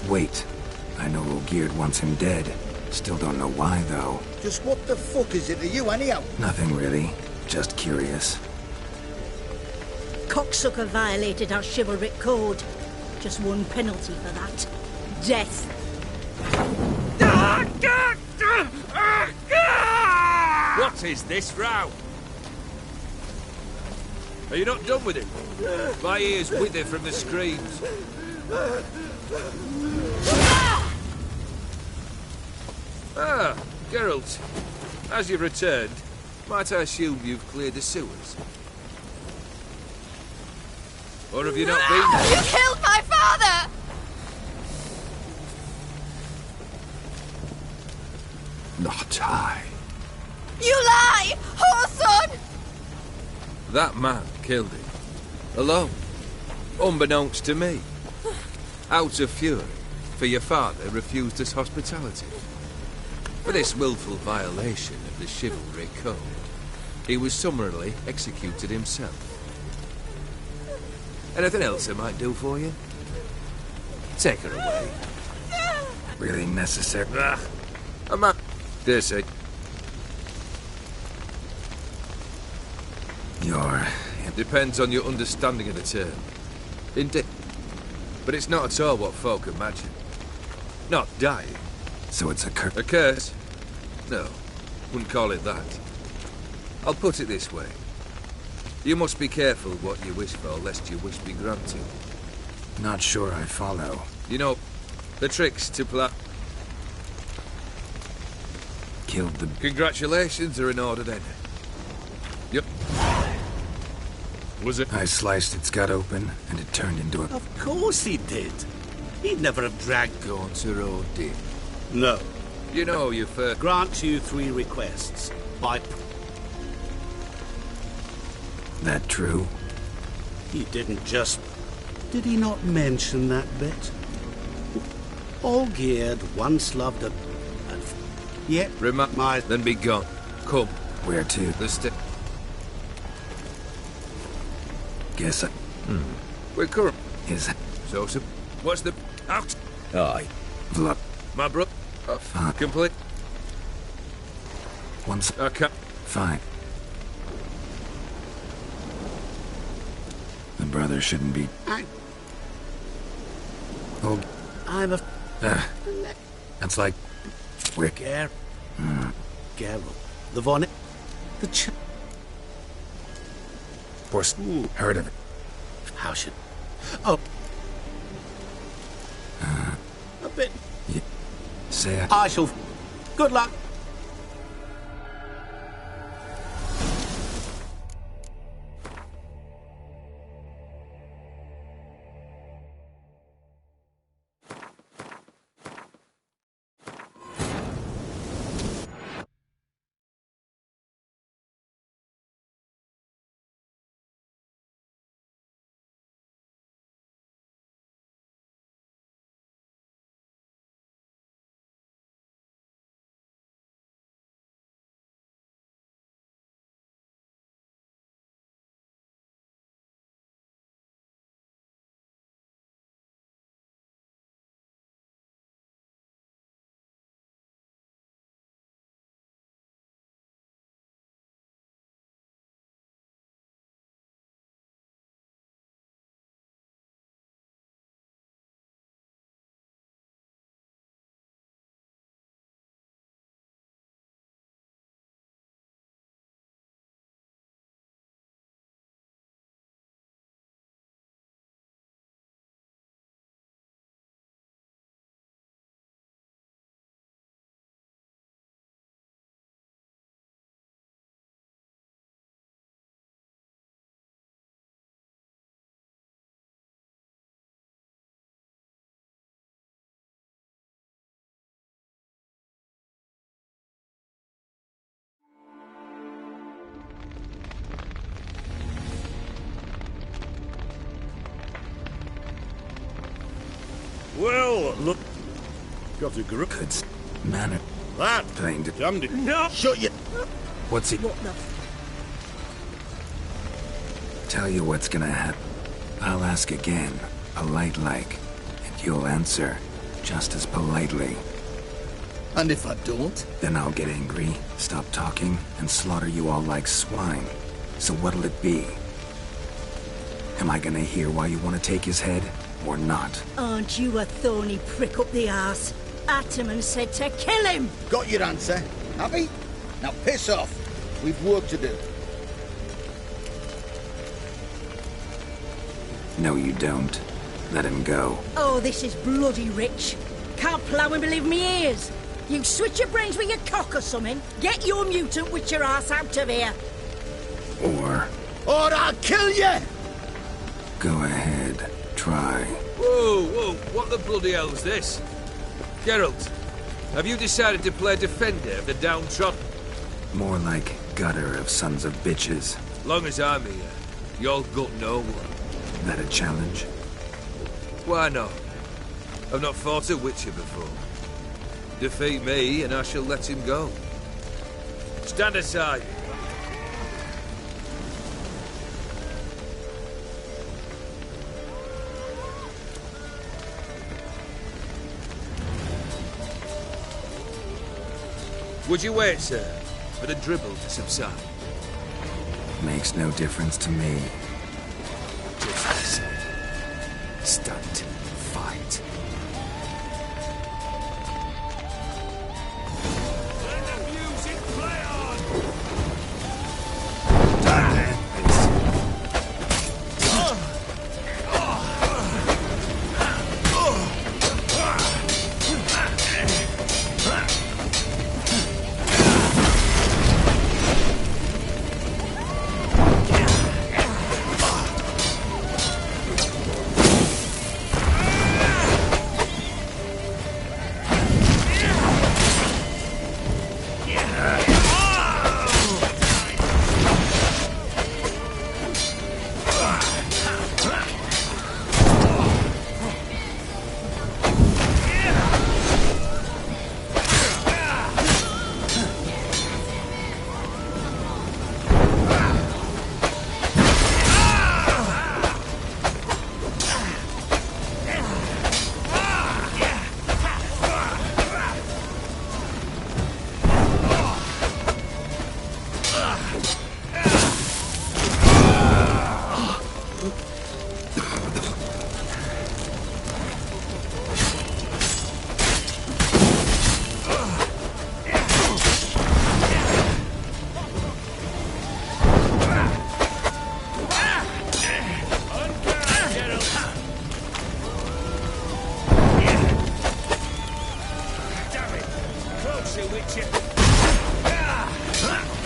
Wait. I know Olgierd wants him dead. Still don't know why, though. Just what the fuck is it to you, anyhow? Nothing really. Just curious. Cocksucker violated our chivalric code. Just one penalty for that. Death. What is this row? Are you not done with it? My ears wither from the screams. Ah, Geralt. As you've returned, might I assume you've cleared the sewers? Or have you not been there? You killed my father! Not I. You lie! Whoreson! That man killed him. Alone. Unbeknownst to me. Out of fury, for your father refused us hospitality. For this willful violation of the chivalry code, he was summarily executed himself. Anything else I might do for you? Take her away. Really necessary? A man... Dare say. You're... Depends on your understanding of the term. Indeed. But it's not at all what folk imagine. Not dying. So it's a curse? A curse? No, wouldn't call it that. I'll put it this way. You must be careful what you wish for, lest your wish be granted. Not sure I follow. You know, the tricks to play... Killed the... Congratulations are in order then. Yep. Was it? I sliced its gut open, and it turned into a... Of course he did. He'd never have dragged Gauntero did. No. You know you first... Grant you 3 requests. By... That true? He didn't just... Did he not mention that bit? Olgierd once loved a... Yet... My... Then be gone. Come. Where to? The Guess I... We're current. Is... So, what's the... Out! Aye. Vlup. My bro... complete. Once... Okay. Fine. The brother shouldn't be... Oh... I'm a... That's like... Wick. Geralt. The Von... The Horse... Heard of it. How should... Oh. A bit... Yeah. Say I shall... Good luck. Well, look. Got a grip. Good manner. That Plain to... damned it. No! Shut you! What's he... What the... Tell you what's gonna happen. I'll ask again, polite-like, and you'll answer just as politely. And if I don't? Then I'll get angry, stop talking, and slaughter you all like swine. So what'll it be? Am I gonna hear why you want to take his head, or not? Aren't you a thorny prick up the arse? Ataman said to kill him! Got your answer. Happy? Now piss off. We've work to do. No, you don't. Let him go. Oh, this is bloody rich. Can't plough and believe me ears. You switch your brains with your cock or something. Get your mutant witcher ass out of here. Or I'll kill you! go ahead. Try. Whoa, whoa, what the bloody hell's this? Geralt, have you decided to play defender of the downtrodden? More like gutter of sons of bitches. Long as I'm here, you'll got no one. That a challenge? Why not? I've not fought a witcher before. Defeat me and I shall let him go. Stand aside. Would you wait, sir, for the dribble to subside? Makes no difference to me. Just as I said. Stunt. Fight. Let the music play on!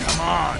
Come on.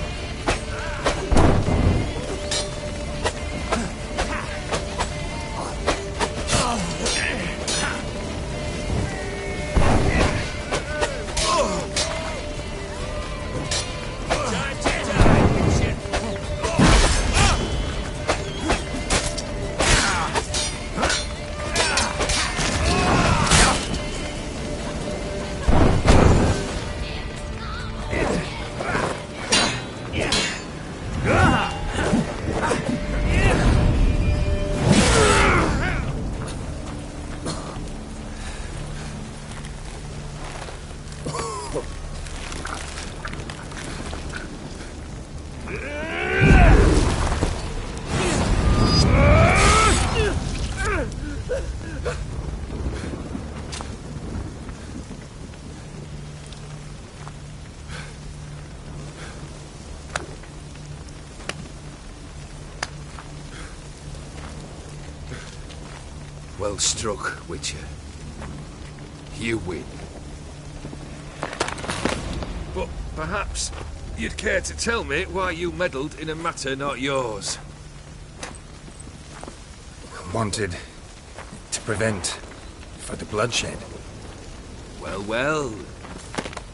Well struck, Witcher. You win. But perhaps you'd care to tell me why you meddled in a matter not yours. Wanted to prevent further bloodshed. Well, well.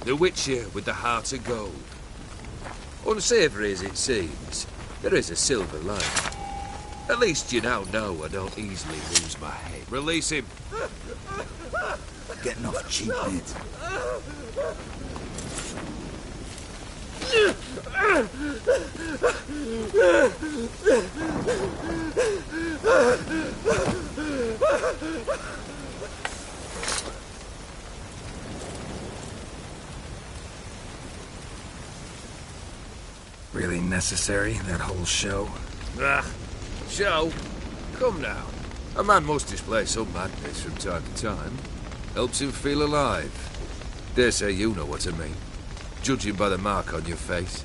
The Witcher with the heart of gold. Unsavoury as it seems, there is a silver lining. At least you now know I don't easily lose my head. Release him. Getting off cheap, mate. Really necessary, that whole show? Ah, show? Come now. A man must display some madness from time to time. Helps him feel alive. Dare say you know what I mean. Judging by the mark on your face.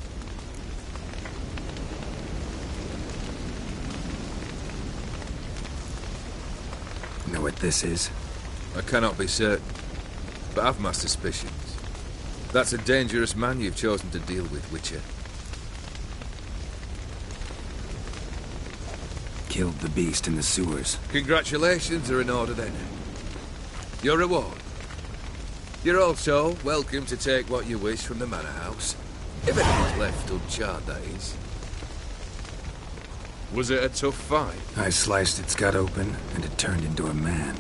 Know what this is? I cannot be certain, but I've my suspicions. That's a dangerous man you've chosen to deal with, Witcher. Killed the beast in the sewers. Congratulations are in order then. Your reward. You're also welcome to take what you wish from the manor house. If anything's left uncharred, that is. Was it a tough fight? I sliced its gut open, and it turned into a man.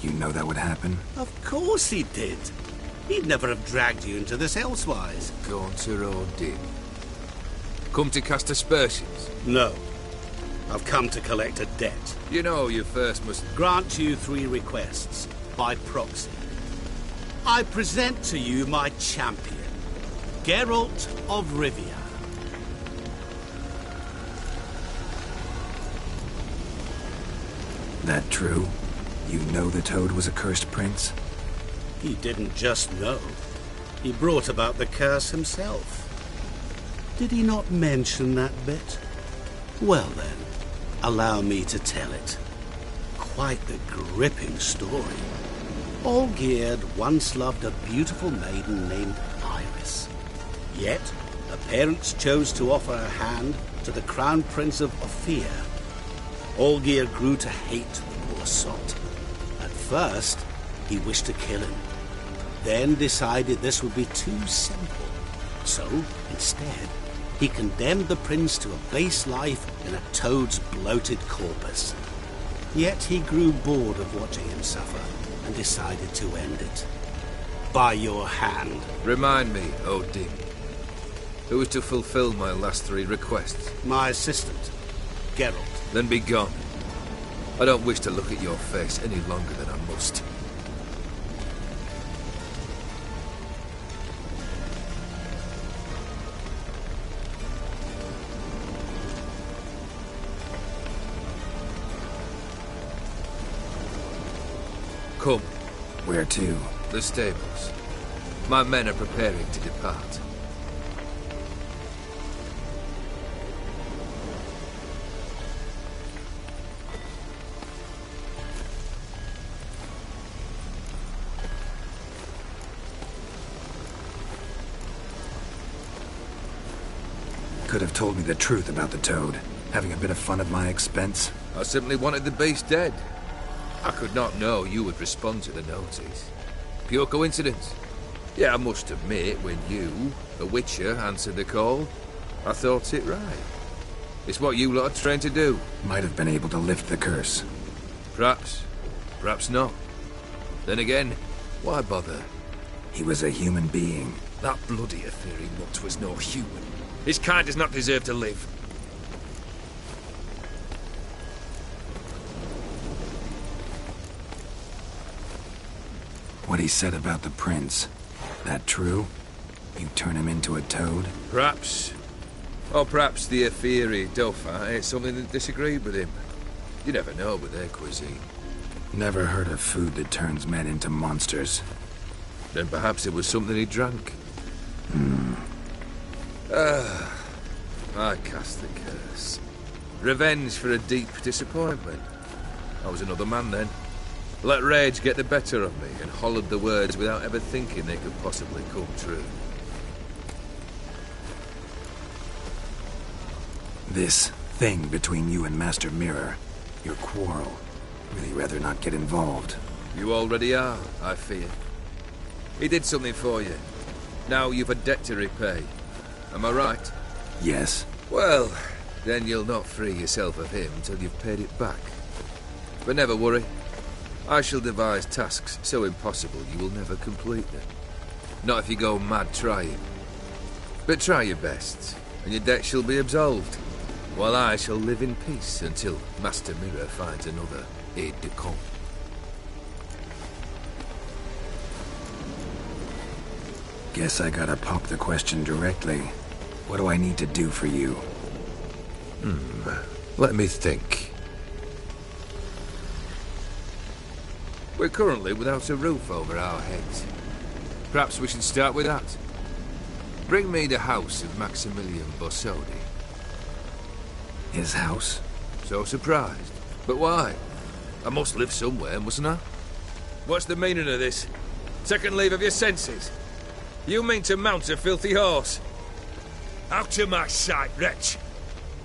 You know that would happen? Of course he did. He'd never have dragged you into this elsewise. Gaunter Odin. Come to cast aspersions? No. I've come to collect a debt. You know you first must... Grant you 3 requests, by proxy. I present to you my champion, Geralt of Rivia. That true? You know the Toad was a cursed prince? He didn't just know. He brought about the curse himself. Did he not mention that bit? Well then, allow me to tell it. Quite the gripping story. Olgierd once loved a beautiful maiden named Iris. Yet, her parents chose to offer her hand to the Crown Prince of Ophir. Olgierd grew to hate the poor sot. At first, he wished to kill him. Then decided this would be too simple. So, instead, he condemned the prince to a base life in a toad's bloated corpus. Yet he grew bored of watching him suffer and decided to end it. By your hand. Remind me, Odin. Who is to fulfill my last 3 requests? My assistant, Geralt. Then be gone. I don't wish to look at your face any longer than I must. Come. Where to? The stables. My men are preparing to depart. Could have told me the truth about the Toad, having a bit of fun at my expense. I simply wanted the beast dead. I could not know you would respond to the notice. Pure coincidence. Yeah, I must admit, when you, a Witcher, answered the call, I thought it right. It's what you lot are trained to do. Might have been able to lift the curse. Perhaps. Perhaps not. Then again, why bother? He was a human being. That bloody Etheri mutt was no human. His kind does not deserve to live. What he said about the prince, that true? You turn him into a toad? Perhaps. Or perhaps the Etheri Dauphin ate something that disagreed with him. You never know with their cuisine. Never heard of food that turns men into monsters. Then perhaps it was something he drank. I cast the curse. Revenge for a deep disappointment. I was another man then. Let rage get the better of me and hollered the words without ever thinking they could possibly come true. This thing between you and Master Mirror, your quarrel, really rather not get involved. You already are, I fear. He did something for you. Now you've a debt to repay. Am I right? Yes. Well, then you'll not free yourself of him till you've paid it back. But never worry. I shall devise tasks so impossible you will never complete them. Not if you go mad trying. But try your best, and your debt shall be absolved, while I shall live in peace until Master Mirror finds another aide-de-camp. Guess I gotta pop the question directly. What do I need to do for you? Let me think. We're currently without a roof over our heads. Perhaps we should start with that. Bring me the house of Maximilian Borsodi. His house? So surprised. But why? I must live somewhere, mustn't I? What's the meaning of this? Second leave of your senses? You mean to mount a filthy horse? Out of my sight, wretch!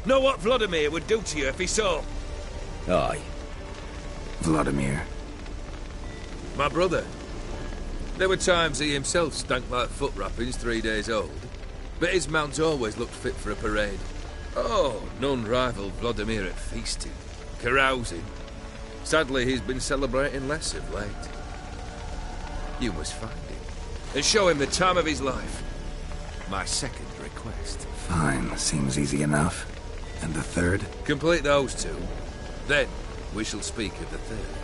Know what Vladimir would do to you if he saw? Aye. Vladimir. My brother. There were times he himself stank like foot wrappings 3 days old, but his mount always looked fit for a parade. Oh, none rivaled Vladimir at feasting, carousing. Sadly, he's been celebrating less of late. You must find him, and show him the time of his life. My second request. Fine, seems easy enough. And the third? Complete those two. Then, we shall speak of the third.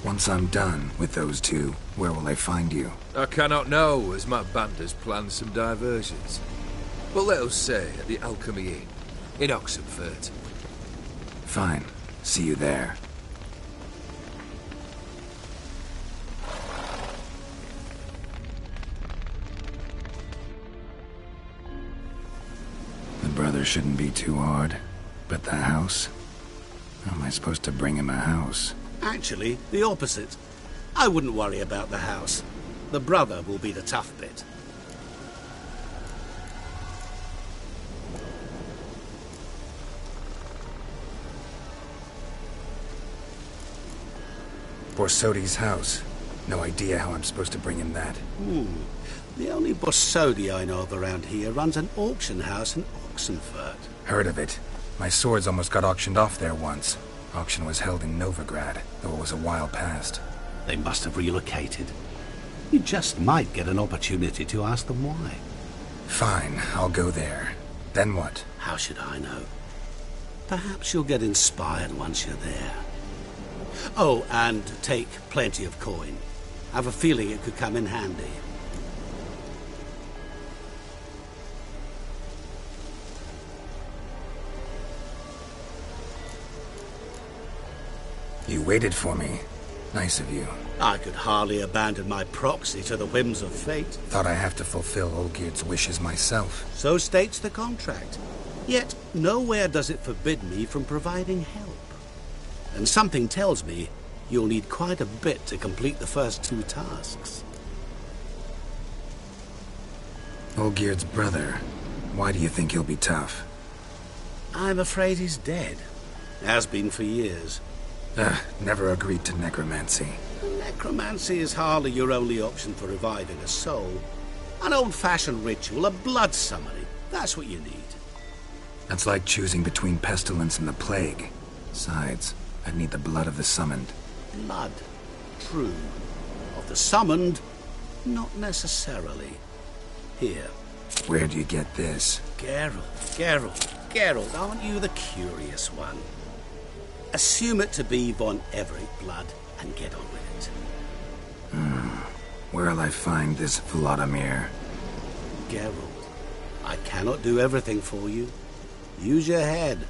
Once I'm done with those two, where will I find you? I cannot know, as my band has planned some diversions. But let us say at the Alchemy Inn, in Oxenfurt. Fine. See you there. The brother shouldn't be too hard. But the house? How am I supposed to bring him a house? Actually, the opposite. I wouldn't worry about the house. The brother will be the tough bit. Borsodi's house. No idea how I'm supposed to bring him that. The only Borsodi I know of around here runs an auction house in Oxenfurt. Heard of it. My swords almost got auctioned off there once. Auction was held in Novigrad, though it was a while past. They must have relocated. You just might get an opportunity to ask them why. Fine, I'll go there. Then what? How should I know? Perhaps you'll get inspired once you're there. Oh, and take plenty of coin. I have a feeling it could come in handy. You waited for me. Nice of you. I could hardly abandon my proxy to the whims of fate. Thought I have to fulfill Olgierd's wishes myself. So states the contract. Yet, nowhere does it forbid me from providing help. And something tells me you'll need quite a bit to complete the first 2 tasks. Olgierd's brother. Why do you think he'll be tough? I'm afraid he's dead. Has been for years. Never agreed to necromancy. Necromancy is hardly your only option for reviving a soul. An old-fashioned ritual, a blood summoning. That's what you need. That's like choosing between pestilence and the plague. Besides, I'd need the blood of the summoned. Blood. True. Of the summoned, not necessarily. Here. Where do you get this? Geralt, aren't you the curious one? Assume it to be von Everett blood and get on with it. Where'll I find this Vladimir? Geralt, I cannot do everything for you. Use your head.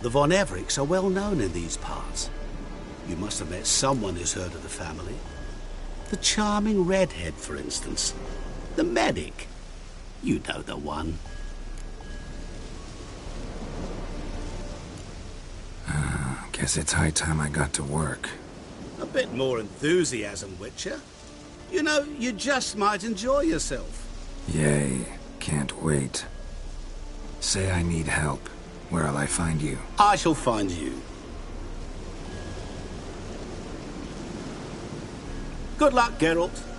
The von Evericks are well known in these parts. You must have met someone who's heard of the family. The charming redhead, for instance. The medic. You know the one. Guess it's high time I got to work. A bit more enthusiasm, Witcher. You know, you just might enjoy yourself. Yay. Can't wait. Say I need help. Where'll I find you? I shall find you. Good luck, Geralt.